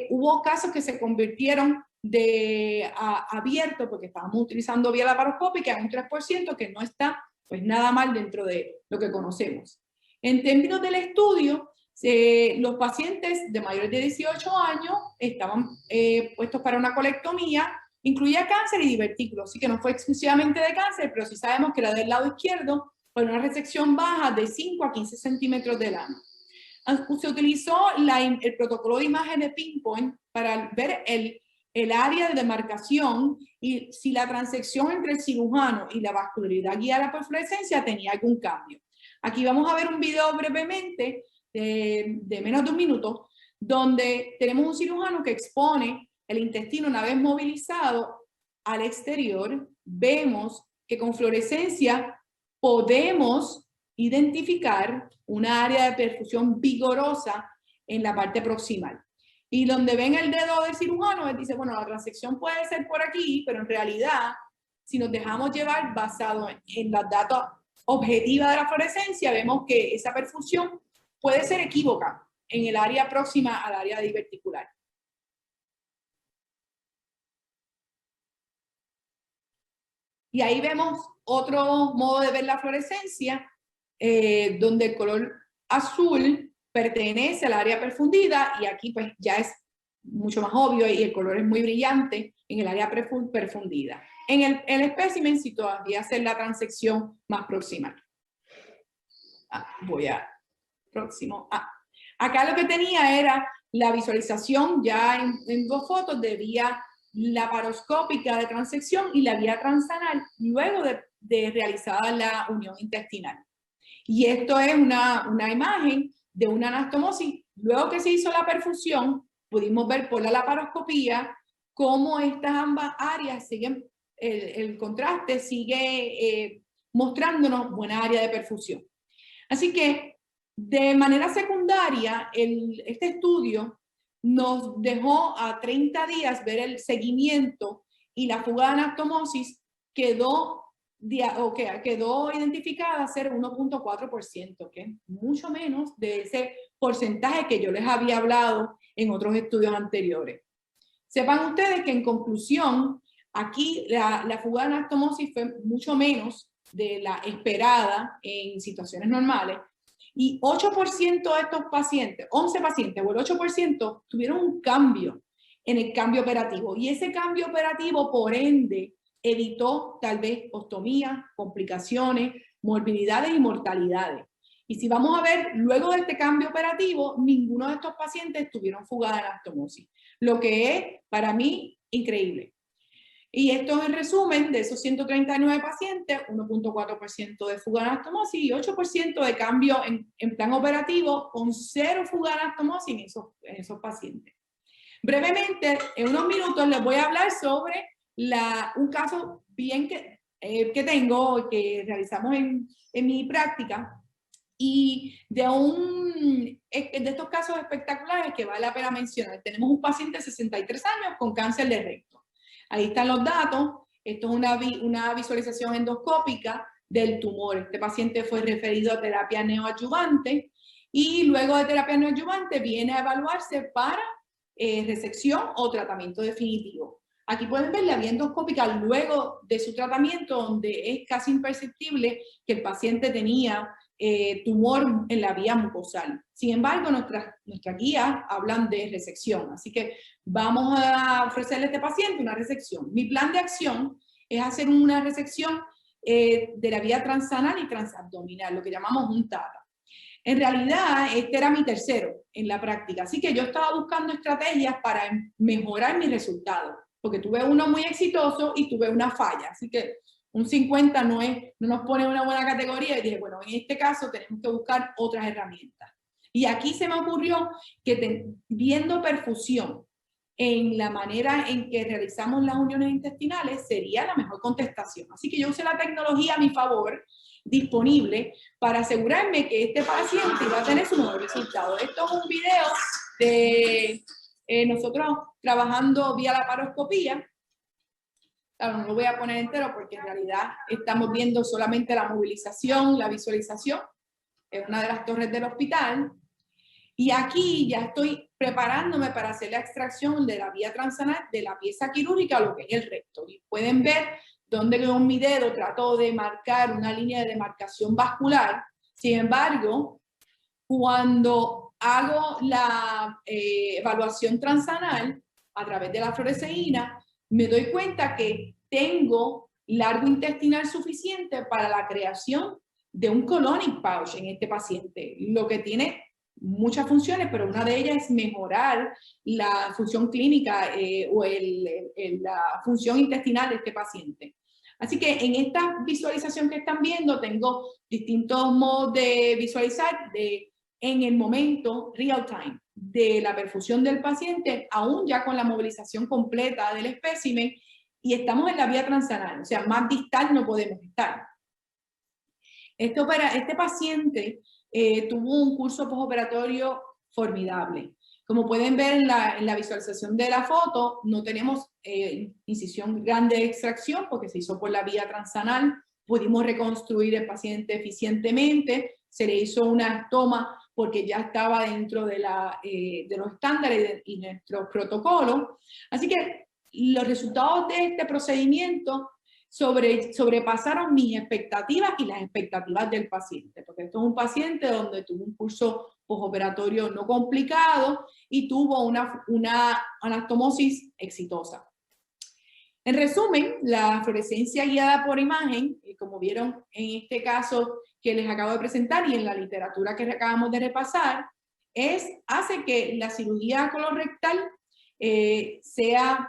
hubo casos que se convirtieron de abierto porque estábamos utilizando vía laparoscópica, un 3% que no está pues nada mal dentro de lo que conocemos. En términos del estudio, los pacientes de mayores de 18 años estaban puestos para una colectomía, incluía cáncer y divertículos, así que no fue exclusivamente de cáncer, pero sí sabemos que era del lado izquierdo, por una resección baja de 5 a 15 centímetros del ano. Se utilizó el protocolo de imagen de pinpoint para ver el área de demarcación y si la transección entre el cirujano y la vascularidad guiada por fluorescencia tenía algún cambio. Aquí vamos a ver un video brevemente de menos de 1 minuto, donde tenemos un cirujano que expone el intestino una vez movilizado al exterior. Vemos que con fluorescencia podemos identificar una área de perfusión vigorosa en la parte proximal. Y donde ven el dedo del cirujano, él dice, bueno, la transección puede ser por aquí, pero en realidad, si nos dejamos llevar basado en las datos objetivas de la fluorescencia, vemos que esa perfusión puede ser equívoca en el área próxima al área diverticular. Y ahí vemos otro modo de ver la fluorescencia, donde el color azul pertenece al área perfundida y aquí pues ya es mucho más obvio y el color es muy brillante en el área perfundida. En el espécimen si todavía hacer la transección más proximal. Voy a próximo. Acá lo que tenía era la visualización ya en 2 fotos de vía laparoscópica de transección y la vía transanal luego de realizada la unión intestinal. Y esto es una imagen de una anastomosis. Luego que se hizo la perfusión, pudimos ver por la laparoscopía cómo estas ambas áreas siguen, el contraste sigue mostrándonos buena área de perfusión. Así que, de manera secundaria, este estudio nos dejó a 30 días ver el seguimiento y la fuga de anastomosis quedó identificada a ser 1.4%, que es mucho menos de ese porcentaje que yo les había hablado en otros estudios anteriores. Sepan ustedes que en conclusión, aquí la fuga de anastomosis fue mucho menos de la esperada en situaciones normales y 8% de estos pacientes, 11 pacientes o el 8% tuvieron un cambio en el cambio operativo y ese cambio operativo por ende evitó tal vez ostomía, complicaciones, morbilidades y mortalidades. Y si vamos a ver, luego de este cambio operativo, ninguno de estos pacientes tuvieron fuga de anastomosis, lo que es para mí increíble. Y esto es el resumen de esos 139 pacientes, 1.4% de fuga de anastomosis y 8% de cambio en plan operativo con 0 fuga de anastomosis en esos pacientes. Brevemente, en unos minutos les voy a hablar sobre un caso bien que tengo, que realizamos en mi práctica, y de estos casos espectaculares que vale la pena mencionar. Tenemos un paciente de 63 años con cáncer de recto. Ahí están los datos. Esto es una visualización endoscópica del tumor. Este paciente fue referido a terapia neoadyuvante y luego de terapia neoadyuvante viene a evaluarse para resección o tratamiento definitivo. Aquí pueden ver la vía endoscópica luego de su tratamiento, donde es casi imperceptible que el paciente tenía tumor en la vía mucosal. Sin embargo, nuestras guías hablan de resección, así que vamos a ofrecerle a este paciente una resección. Mi plan de acción es hacer una resección de la vía transanal y transabdominal, lo que llamamos un TATA. En realidad, este era mi tercero en la práctica, así que yo estaba buscando estrategias para mejorar mis resultados, porque tuve uno muy exitoso y tuve una falla, así que un 50 no nos pone en una buena categoría, y dije, bueno, en este caso tenemos que buscar otras herramientas. Y aquí se me ocurrió que viendo perfusión en la manera en que realizamos las uniones intestinales sería la mejor contestación. Así que yo usé la tecnología a mi favor, disponible, para asegurarme que este paciente iba a tener su mejor resultado. Esto es un video de nosotros trabajando vía laparoscopía. Claro, no lo voy a poner entero porque en realidad estamos viendo solamente la movilización, la visualización, en una de las torres del hospital. Y aquí ya estoy preparándome para hacer la extracción de la vía transanal de la pieza quirúrgica, lo que es el recto. Y pueden ver donde con mi dedo trato de marcar una línea de demarcación vascular. Sin embargo, cuando hago la evaluación transanal a través de la fluoresceína, me doy cuenta que tengo largo intestinal suficiente para la creación de un colonic pouch en este paciente, lo que tiene muchas funciones, pero una de ellas es mejorar la función clínica o la función intestinal de este paciente. Así que en esta visualización que están viendo tengo distintos modos de visualizar en el momento real time de la perfusión del paciente, aún ya con la movilización completa del espécimen, y estamos en la vía transanal, o sea, más distal no podemos estar. Este paciente tuvo un curso postoperatorio formidable. Como pueden ver en la visualización de la foto, no tenemos incisión grande de extracción porque se hizo por la vía transanal. Pudimos reconstruir el paciente eficientemente, se le hizo una toma porque ya estaba dentro de los estándares y nuestros protocolos. Así que los resultados de este procedimiento sobrepasaron mis expectativas y las expectativas del paciente, porque esto es un paciente donde tuvo un curso postoperatorio no complicado y tuvo una anastomosis exitosa. En resumen, la fluorescencia guiada por imagen, como vieron en este caso que les acabo de presentar y en la literatura que acabamos de repasar, hace que la cirugía colorectal sea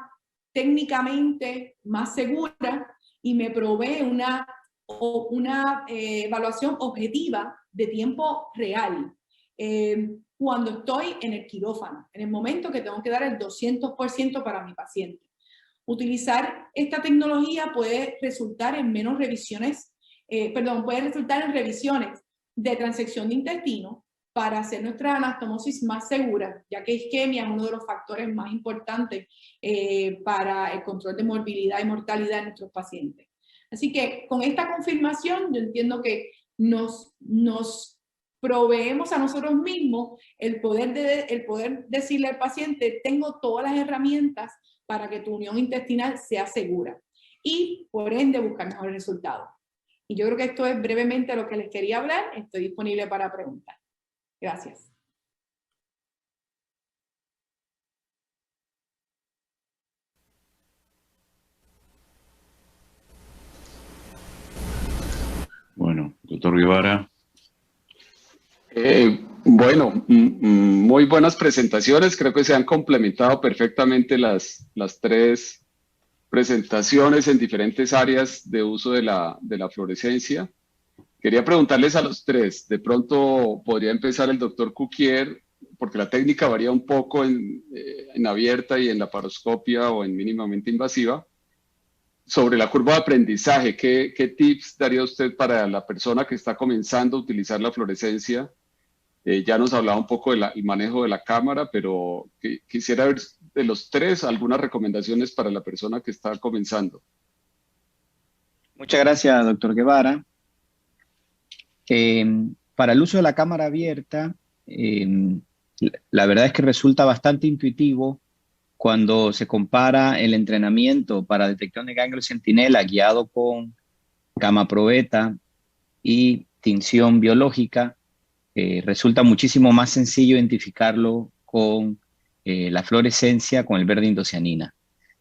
técnicamente más segura y me provee una evaluación objetiva de tiempo real cuando estoy en el quirófano, en el momento que tengo que dar el 200% para mi paciente. Utilizar esta tecnología puede resultar en menos revisiones, puede resultar en revisiones de transección de intestino para hacer nuestra anastomosis más segura, ya que isquemia es uno de los factores más importantes para el control de morbilidad y mortalidad en nuestros pacientes. Así que con esta confirmación yo entiendo que nos proveemos a nosotros mismos el poder decirle al paciente, tengo todas las herramientas para que tu unión intestinal sea segura y por ende buscar mejores resultados. Y yo creo que esto es brevemente lo que les quería hablar. Estoy disponible para preguntar. Gracias. Bueno, doctor Guevara. Bueno, muy buenas presentaciones. Creo que se han complementado perfectamente las tres presentaciones en diferentes áreas de uso de la fluorescencia. Quería preguntarles a los tres, de pronto podría empezar el doctor Cuquier, porque la técnica varía un poco en abierta y en laparoscopia o en mínimamente invasiva. Sobre la curva de aprendizaje, ¿qué tips daría usted para la persona que está comenzando a utilizar la fluorescencia? Ya nos hablaba un poco del manejo de la cámara, pero quisiera ver de los tres algunas recomendaciones para la persona que está comenzando. Muchas gracias, doctor Guevara. Para el uso de la cámara abierta, La verdad es que resulta bastante intuitivo cuando se compara el entrenamiento para detección de ganglio centinela guiado con gamma pro beta y tinción biológica. Resulta muchísimo más sencillo identificarlo con la fluorescencia con el verde indocianina.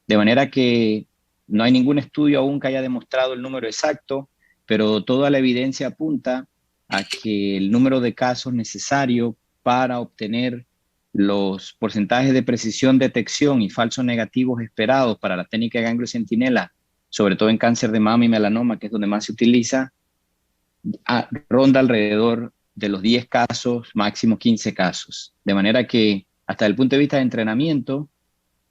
De manera que no hay ningún estudio aún que haya demostrado el número exacto, pero toda la evidencia apunta a que el número de casos necesario para obtener los porcentajes de precisión, detección y falsos negativos esperados para la técnica de ganglio centinela, sobre todo en cáncer de mama y melanoma, que es donde más se utiliza, ronda alrededor de los 10 casos, máximo 15 casos. De manera que, hasta el punto de vista de entrenamiento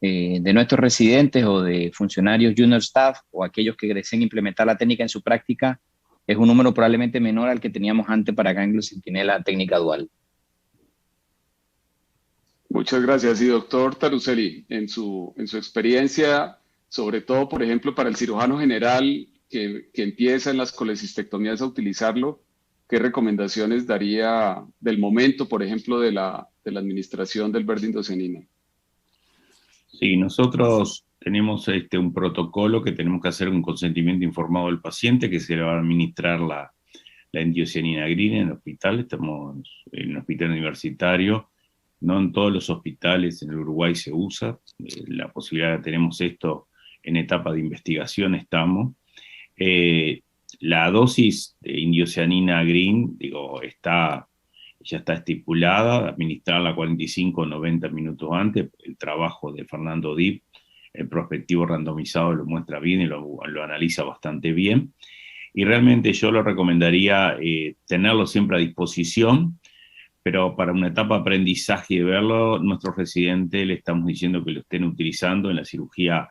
de nuestros residentes o de funcionarios junior staff o aquellos que deseen implementar la técnica en su práctica, es un número probablemente menor al que teníamos antes para ganglio centinela técnica dual. Muchas gracias. Y doctor Taruselli, en su experiencia, sobre todo, por ejemplo, para el cirujano general que empieza en las colecistectomías a utilizarlo, ¿qué recomendaciones daría del momento, por ejemplo, de la administración del verde indocianina? Sí, nosotros tenemos un protocolo que tenemos que hacer un consentimiento informado del paciente, que se le va a administrar la indocianina green en el hospital. Estamos en un hospital universitario. No en todos los hospitales en el Uruguay se usa. La posibilidad que tenemos esto en etapa de investigación estamos. La dosis de indocianina green, ya está estipulada, administrarla 45 o 90 minutos antes. El trabajo de Fernando Dip, el prospectivo randomizado, lo muestra bien y lo analiza bastante bien. Y realmente yo lo recomendaría tenerlo siempre a disposición, pero para una etapa de aprendizaje y de verlo, nuestros residentes le estamos diciendo que lo estén utilizando en la cirugía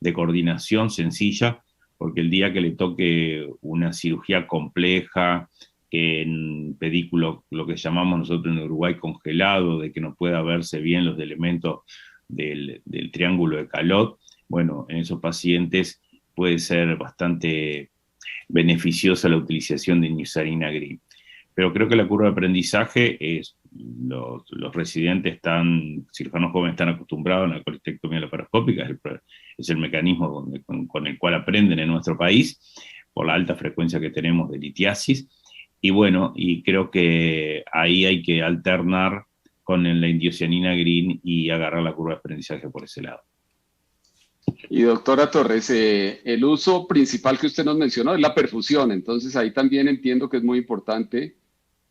de coordinación sencilla, porque el día que le toque una cirugía compleja, en pedículo, lo que llamamos nosotros en Uruguay congelado, de que no pueda verse bien los elementos del triángulo de Calot, bueno, en esos pacientes puede ser bastante beneficiosa la utilización de indocianina green. Pero creo que la curva de aprendizaje es, los residentes cirujanos jóvenes están acostumbrados a la colistectomía laparoscópica, es el mecanismo con el cual aprenden en nuestro país, por la alta frecuencia que tenemos de litiasis, y bueno, y creo que ahí hay que alternar con la indocianina green y agarrar la curva de aprendizaje por ese lado. Y doctora Torres, el uso principal que usted nos mencionó es la perfusión, entonces ahí también entiendo que es muy importante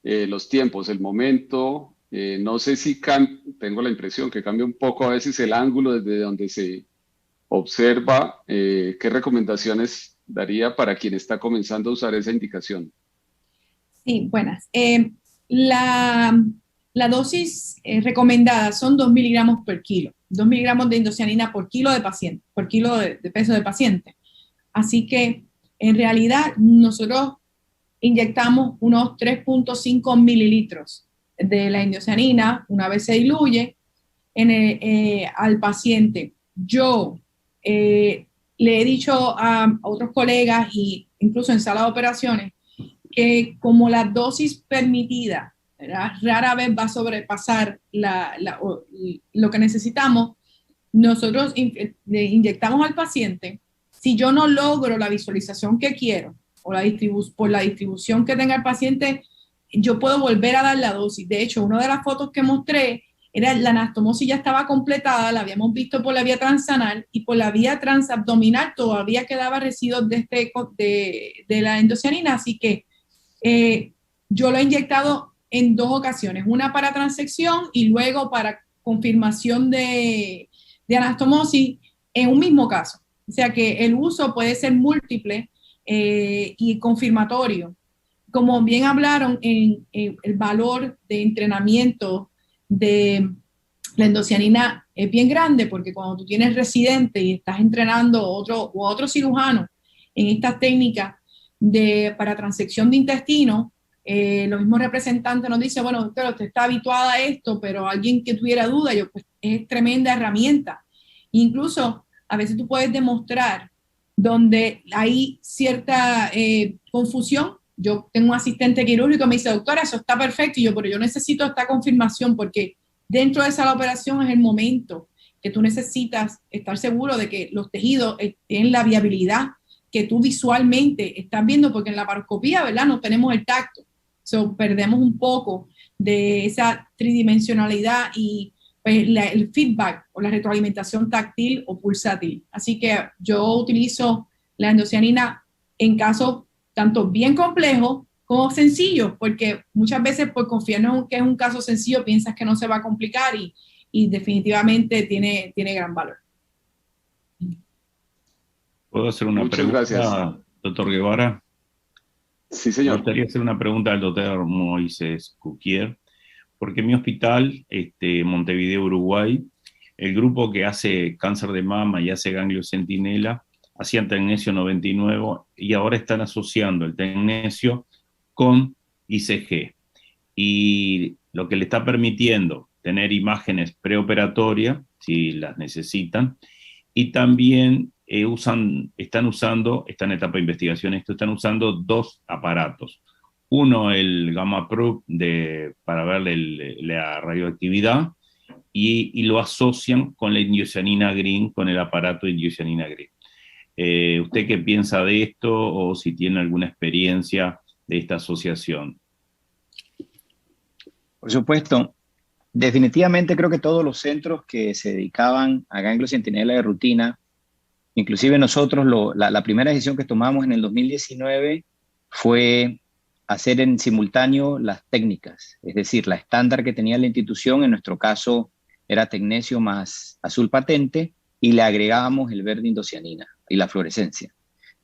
los tiempos, el momento, no sé si tengo la impresión que cambia un poco a veces el ángulo desde donde se observa. ¿Qué recomendaciones daría para quien está comenzando a usar esa indicación? Sí, buenas. La dosis recomendada son 2 miligramos por kilo, 2 miligramos de indocianina por kilo de paciente, por kilo de peso de paciente. Así que en realidad nosotros inyectamos unos 3.5 mililitros de la indocianina una vez se diluye al paciente. Yo le he dicho a otros colegas e incluso en sala de operaciones que como la dosis permitida, ¿verdad?, rara vez va a sobrepasar lo que necesitamos, nosotros inyectamos al paciente. Si yo no logro la visualización que quiero o por la distribución que tenga el paciente, yo puedo volver a dar la dosis. De hecho, una de las fotos que mostré era la anastomosis ya estaba completada, la habíamos visto por la vía transanal y por la vía transabdominal todavía quedaba residuos de la indocianina, así que yo lo he inyectado en 2 ocasiones, una para transección y luego para confirmación de anastomosis en un mismo caso. O sea que el uso puede ser múltiple y confirmatorio. Como bien hablaron, el valor de entrenamiento de la indocianina es bien grande, porque cuando tú tienes residente y estás entrenando a otro cirujano en estas técnicas para transección de intestino, los mismos representantes nos dicen, bueno, doctor, usted está habituada a esto, pero alguien que tuviera duda, pues es tremenda herramienta. Incluso a veces tú puedes demostrar donde hay cierta confusión. Yo tengo un asistente quirúrgico que me dice, doctora, eso está perfecto, y yo, pero yo necesito esta confirmación porque dentro de esa operación es el momento que tú necesitas estar seguro de que los tejidos tienen la viabilidad que tú visualmente estás viendo, porque en la laparoscopía, ¿verdad? No tenemos el tacto. So, perdemos un poco de esa tridimensionalidad y pues, el feedback o la retroalimentación táctil o pulsátil. Así que yo utilizo la endocianina en casos tanto bien complejos como sencillos, porque muchas veces por confiar en que es un caso sencillo piensas que no se va a complicar y definitivamente tiene gran valor. ¿Puedo hacer una Muchas pregunta, gracias. doctor Guevara? Sí, Me señor. gustaría hacer una pregunta al doctor Moisés Cuquier, porque en mi hospital, Montevideo, Uruguay, el grupo que hace cáncer de mama y hace ganglio centinela, hacían tecnesio 99 y ahora están asociando el tecnesio con ICG. Y lo que le está permitiendo tener imágenes preoperatorias, si las necesitan, y también están en etapa de investigación, están usando dos aparatos. Uno, el Gamma Probe para ver la radioactividad, y lo asocian con la indocianina green, con el aparato de indocianina green. ¿Usted qué piensa de esto o si tiene alguna experiencia de esta asociación? Por supuesto, definitivamente creo que todos los centros que se dedicaban a ganglio centinela de rutina, inclusive nosotros, la primera decisión que tomamos en el 2019 fue hacer en simultáneo las técnicas, es decir, la estándar que tenía la institución, en nuestro caso era tecnesio más azul patente, y le agregábamos el verde indocianina y la fluorescencia.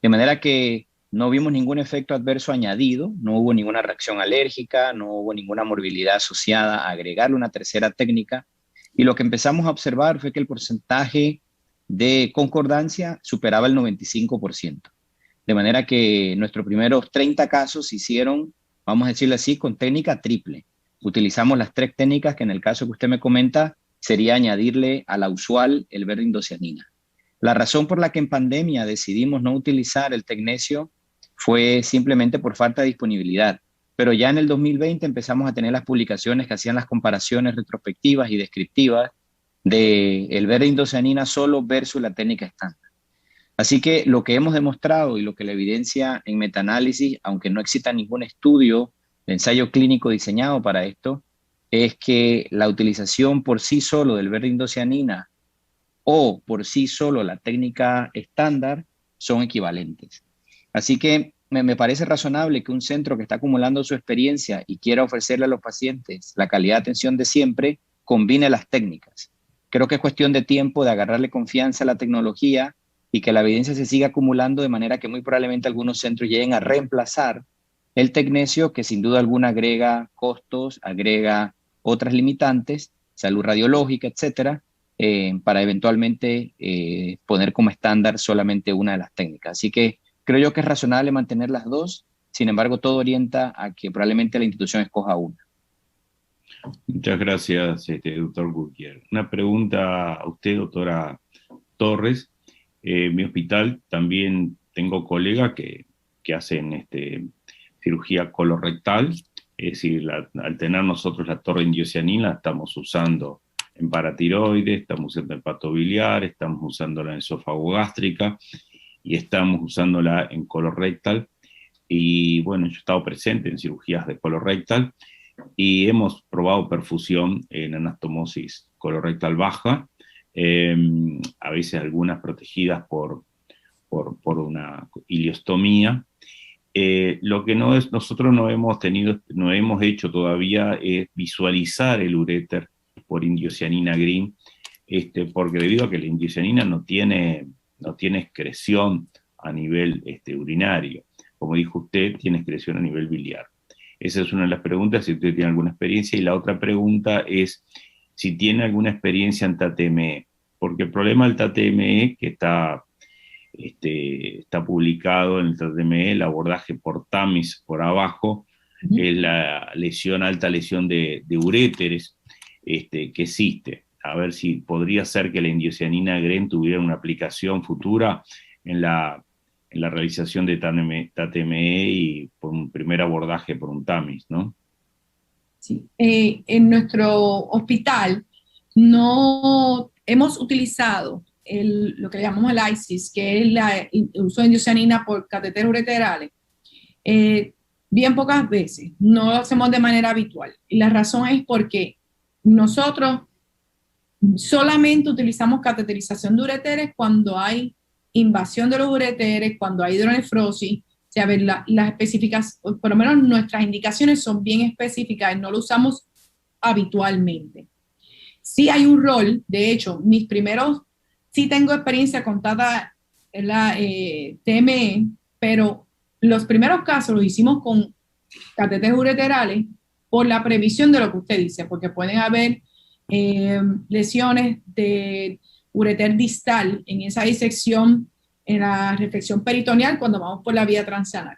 De manera que no vimos ningún efecto adverso añadido, no hubo ninguna reacción alérgica, no hubo ninguna morbilidad asociada a agregarle una tercera técnica, y lo que empezamos a observar fue que el porcentaje de concordancia superaba el 95%. De manera que nuestros primeros 30 casos se hicieron, vamos a decirlo así, con técnica triple. Utilizamos las 3 técnicas que en el caso que usted me comenta sería añadirle a la usual el verde indocianina. La razón por la que en pandemia decidimos no utilizar el tecnesio fue simplemente por falta de disponibilidad. Pero ya en el 2020 empezamos a tener las publicaciones que hacían las comparaciones retrospectivas y descriptivas del verde indocianina solo versus la técnica estándar. Así que lo que hemos demostrado y lo que la evidencia en metaanálisis, aunque no exista ningún estudio de ensayo clínico diseñado para esto, es que la utilización por sí solo del verde indocianina o por sí solo la técnica estándar son equivalentes. Así que me parece razonable que un centro que está acumulando su experiencia y quiera ofrecerle a los pacientes la calidad de atención de siempre, combine las técnicas. Creo que es cuestión de tiempo de agarrarle confianza a la tecnología y que la evidencia se siga acumulando de manera que muy probablemente algunos centros lleguen a reemplazar el tecnesio, que sin duda alguna agrega costos, agrega otras limitantes, salud radiológica, etcétera, para eventualmente poner como estándar solamente una de las técnicas. Así que creo yo que es razonable mantener las dos, sin embargo todo orienta a que probablemente la institución escoja una. Muchas gracias, doctor Cuquier. Una pregunta a usted, doctora Torres. En mi hospital también tengo colegas que hacen cirugía colorectal, es decir, al tener nosotros la torre indocianina, estamos usando en paratiroides, estamos usando en hepatobiliar, estamos usándola en esófago-gástrica y estamos usándola en colorectal. Y bueno, yo he estado presente en cirugías de colorectal y hemos probado perfusión en anastomosis colorectal baja, a veces algunas protegidas por una ileostomía. Lo que nosotros no hemos hecho todavía es visualizar el uréter por indocianina green, porque debido a que la indocianina no tiene excreción a nivel urinario, como dijo usted, tiene excreción a nivel biliar. Esa es una de las preguntas, si usted tiene alguna experiencia, y la otra pregunta es si tiene alguna experiencia en TATME, porque el problema del TATME que está publicado en el TATME, el abordaje por TAMIS por abajo, es la alta lesión de uréteres que existe. A ver si podría ser que la indocianina green tuviera una aplicación futura en la realización de TATME y por un primer abordaje por un TAMIS, ¿no? Sí. En nuestro hospital no hemos utilizado lo que llamamos el ICIS, que es el uso de indiocianina por catéteres ureterales, bien pocas veces. No lo hacemos de manera habitual. Y la razón es porque nosotros solamente utilizamos cateterización de ureteres cuando hay invasión de los ureteres, cuando hay hidronefrosis. O sea, a ver, las específicas, por lo menos nuestras indicaciones son bien específicas y no lo usamos habitualmente. Sí hay un rol, de hecho, sí tengo experiencia contada en la TME, pero los primeros casos los hicimos con catéteres ureterales por la previsión de lo que usted dice, porque pueden haber lesiones de ureter distal en esa disección, en la reflexión peritoneal cuando vamos por la vía transanal.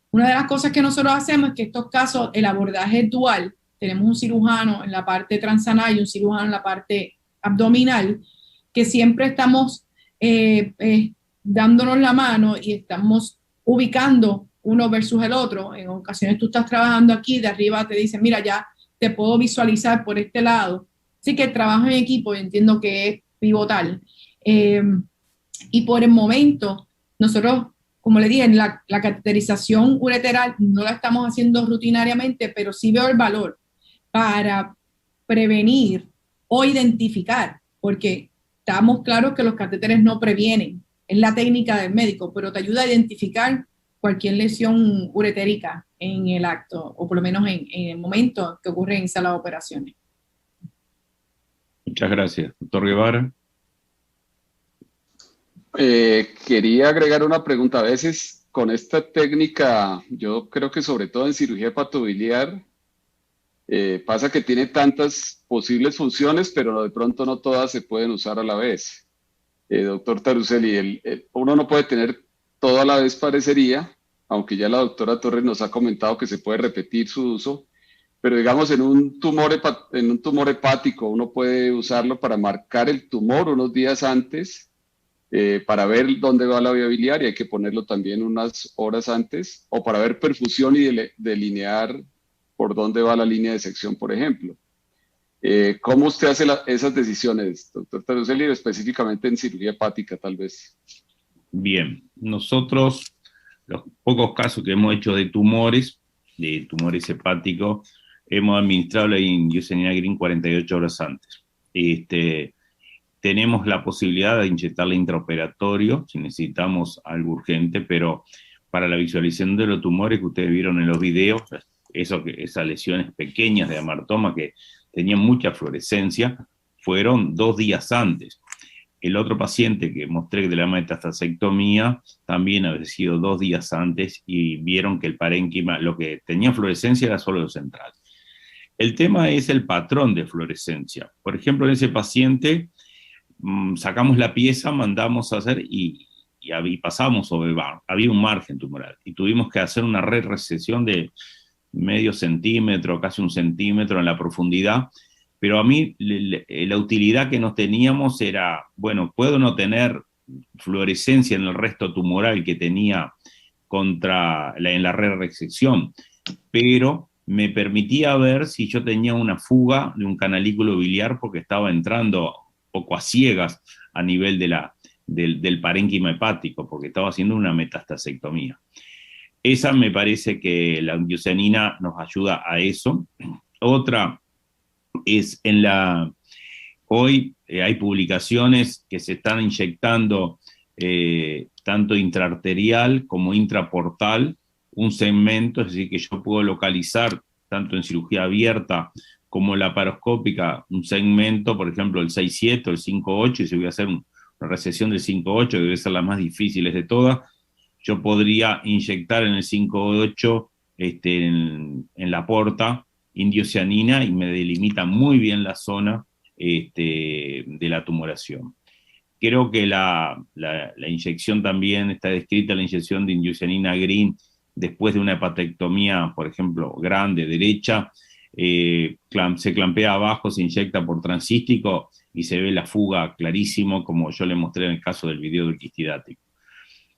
Una de las cosas que nosotros hacemos es que estos casos, el abordaje es dual. Tenemos un cirujano en la parte transanal y un cirujano en la parte abdominal, que siempre estamos dándonos la mano y estamos ubicando uno versus el otro. En ocasiones tú estás trabajando aquí, de arriba te dicen, mira, ya te puedo visualizar por este lado. Así que el trabajo en equipo entiendo que es pivotal. Y por el momento, nosotros, como le dije, la cateterización ureteral no la estamos haciendo rutinariamente, pero sí veo el valor para prevenir o identificar, porque estamos claros que los catéteres no previenen, es la técnica del médico, pero te ayuda a identificar cualquier lesión uretérica en el acto, o por lo menos en el momento que ocurre en sala de operaciones. Muchas gracias. Doctor Guevara. Quería agregar una pregunta. A veces con esta técnica, yo creo que sobre todo en cirugía hepatobiliar, pasa que tiene tantas posibles funciones, pero de pronto no todas se pueden usar a la vez. Doctor Taruseli, uno no puede tener todo a la vez, parecería, aunque ya la doctora Torres nos ha comentado que se puede repetir su uso, pero digamos en un tumor hepático uno puede usarlo para marcar el tumor unos días antes, para ver dónde va la vía biliar, y hay que ponerlo también unas horas antes, o para ver perfusión y delinear por dónde va la línea de sección, por ejemplo. ¿Cómo usted hace esas decisiones, doctor Taruseli, específicamente en cirugía hepática, tal vez? Bien, nosotros, los pocos casos que hemos hecho de tumores hepáticos, hemos administrado la indiocianina green 48 horas antes. Tenemos la posibilidad de inyectarla intraoperatorio si necesitamos algo urgente, pero para la visualización de los tumores que ustedes vieron en los videos, esas lesiones pequeñas de amartoma que tenían mucha fluorescencia, fueron 2 días antes. El otro paciente que mostré de la metastasectomía también había sido 2 días antes y vieron que el parénquima, lo que tenía fluorescencia era solo lo central. El tema es el patrón de fluorescencia. Por ejemplo, en ese paciente sacamos la pieza, mandamos a hacer y pasamos sobre había un margen tumoral y tuvimos que hacer una resección de medio centímetro, casi 1 centímetro en la profundidad. Pero a mí la utilidad que nos teníamos era, bueno, puedo no tener fluorescencia en el resto tumoral que tenía en la resección, pero me permitía ver si yo tenía una fuga de un canalículo biliar porque estaba entrando poco a ciegas a nivel del parénquima hepático, porque estaba haciendo una metastasectomía. Esa me parece que la indiocianina nos ayuda a eso. Otra es hoy hay publicaciones que se están inyectando tanto intraarterial como intraportal un segmento, es decir, que yo puedo localizar tanto en cirugía abierta como laparoscópica un segmento, por ejemplo el 6-7 o el 5-8, y si voy a hacer una resección del 5-8, que debe ser la más difícil de todas, yo podría inyectar en el 5-8 en la porta indiocianina y me delimita muy bien la zona de la tumoración. Creo que la inyección también está descrita, la inyección de indiocianina green después de una hepatectomía, por ejemplo, grande, derecha, se clampea abajo, se inyecta por transcístico y se ve la fuga clarísimo, como yo le mostré en el caso del video del quistidático.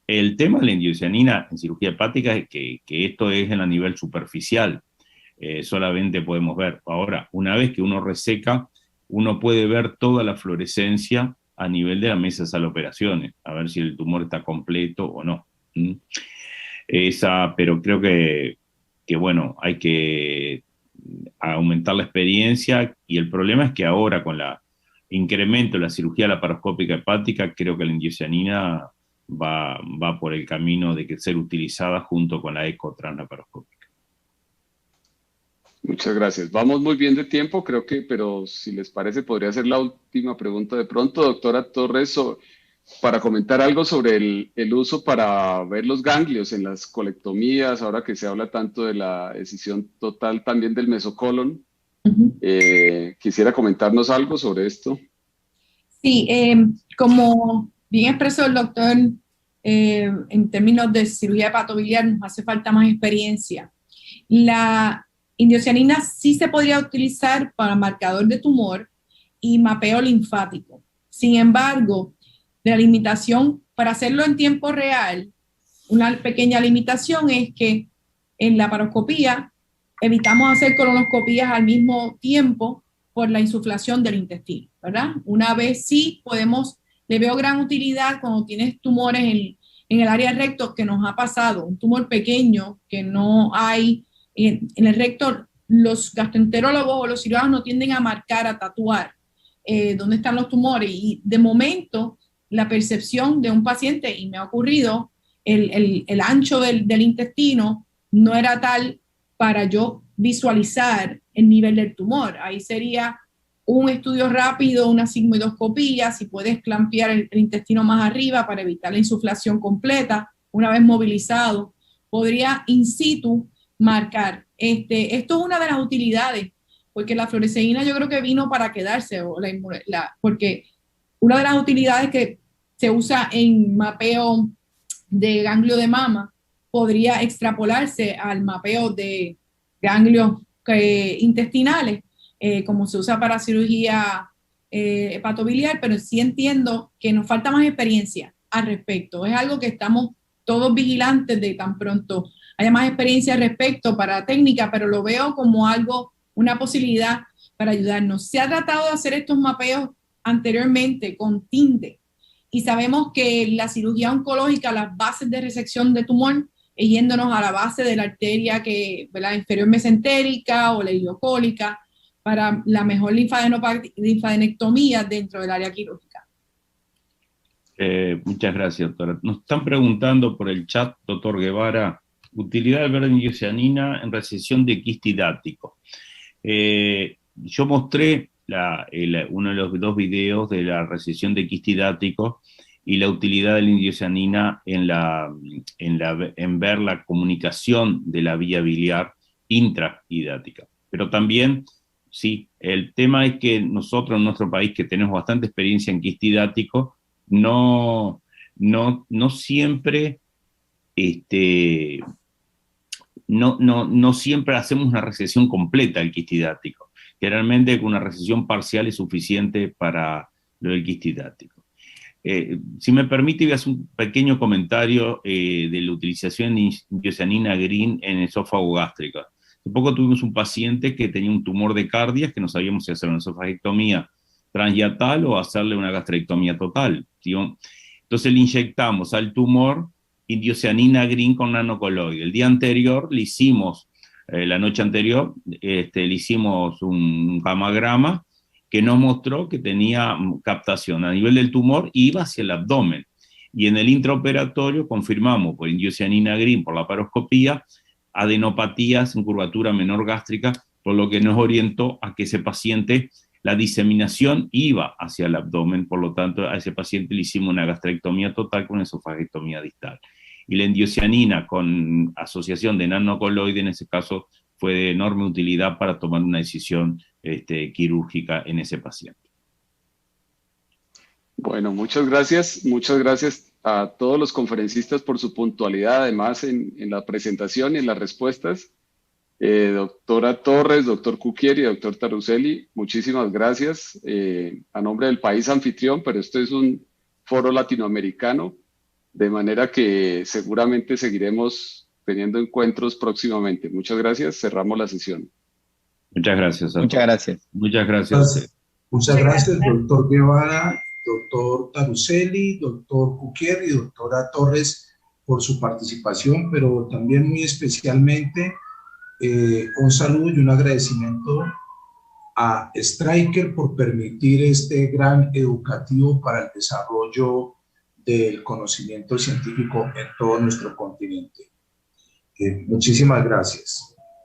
El tema de la indiocianina en cirugía hepática es que esto es a nivel superficial. solamente podemos ver. Ahora, una vez que uno reseca, uno puede ver toda la fluorescencia a nivel de la mesa de sala de operaciones, a ver si el tumor está completo o no. Pero creo que bueno, hay que aumentar la experiencia, y el problema es que ahora con el incremento de la cirugía laparoscópica hepática, creo que la indiocianina va por el camino de que ser utilizada junto con la eco translaparoscópica. Muchas gracias. Vamos muy bien de tiempo, creo que, pero si les parece, podría ser la última pregunta de pronto, doctora Torres, para comentar algo sobre el uso para ver los ganglios en las colectomías, ahora que se habla tanto de la decisión total también del mesocolon. Quisiera comentarnos algo sobre esto. Sí, como bien expresó el doctor, en términos de cirugía hepatobiliar nos hace falta más experiencia. La indocianina sí se podría utilizar para marcador de tumor y mapeo linfático. Sin embargo, la limitación para hacerlo en tiempo real, una pequeña limitación es que en la laparoscopía evitamos hacer colonoscopías al mismo tiempo por la insuflación del intestino, ¿verdad? Una vez sí podemos, le veo gran utilidad cuando tienes tumores en el área recto, que nos ha pasado, un tumor pequeño que no hay en el recto. Los gastroenterólogos o los cirujanos no tienden a marcar, a tatuar dónde están los tumores, y de momento la percepción de un paciente, y me ha ocurrido, el ancho del intestino no era tal para yo visualizar el nivel del tumor. Ahí sería un estudio rápido, una sigmoidoscopía, si puedes clampear el intestino más arriba para evitar la insuflación completa. Una vez movilizado, podría in situ marcar. Esto es una de las utilidades, porque la fluoresceína yo creo que vino para quedarse, porque una de las utilidades que se usa en mapeo de ganglio de mama podría extrapolarse al mapeo de ganglios intestinales, como se usa para cirugía hepatobiliar, pero sí entiendo que nos falta más experiencia al respecto. Es algo que estamos todos vigilantes de tan pronto haya más experiencia al respecto para la técnica, pero lo veo como algo, una posibilidad para ayudarnos. Se ha tratado de hacer estos mapeos anteriormente con tinte, y sabemos que la cirugía oncológica, las bases de resección de tumor, yéndonos a la base de la arteria la inferior mesentérica o la iliocólica, para la mejor linfadenectomía dentro del área quirúrgica. Muchas gracias, doctora. Nos están preguntando por el chat, doctor Guevara, utilidad del verde indiocianina en resección de quiste hidático. Yo mostré uno de los dos videos de la resección de quiste hidático y la utilidad de la indiocianina en ver la comunicación de la vía biliar intrahidática. Pero también, sí, el tema es que nosotros en nuestro país, que tenemos bastante experiencia en quiste hidático, no siempre no siempre hacemos una resección completa del quiste hidático. Generalmente con una resección parcial es suficiente para lo del quiste hidático. Si me permite, voy a hacer un pequeño comentario de la utilización de indiocianina green en esófago gástrico. Hace poco tuvimos un paciente que tenía un tumor de cardias, que no sabíamos si hacer una esofagectomía transhiatal o hacerle una gastrectomía total, ¿sí? Entonces le inyectamos al tumor indiocianina green con nanocoloide. El día anterior le hicimos, la noche anterior, le hicimos un gamagrama que nos mostró que tenía captación a nivel del tumor y iba hacia el abdomen. Y en el intraoperatorio confirmamos por indiocianina green, por la laparoscopía, adenopatías en curvatura menor gástrica, por lo que nos orientó a que ese paciente, la diseminación iba hacia el abdomen, por lo tanto a ese paciente le hicimos una gastrectomía total con esofagectomía distal. Y la indiocianina con asociación de nanocoloide en ese caso fue de enorme utilidad para tomar una decisión quirúrgica en ese paciente. Bueno, muchas gracias a todos los conferencistas por su puntualidad, además en la presentación y en las respuestas. Doctora Torres, doctor Cuquier y doctor Taruseli, muchísimas gracias a nombre del país anfitrión, pero esto es un foro latinoamericano, de manera que seguramente seguiremos teniendo encuentros próximamente. Muchas gracias, cerramos la sesión. Muchas gracias. Muchas gracias. Muchas gracias. Muchas gracias, doctor Guevara, doctor Taruseli, doctor Cuquier y doctora Torres por su participación, pero también muy especialmente un saludo y un agradecimiento a Stryker por permitir este gran educativo para el desarrollo del conocimiento científico en todo nuestro continente. Muchísimas gracias.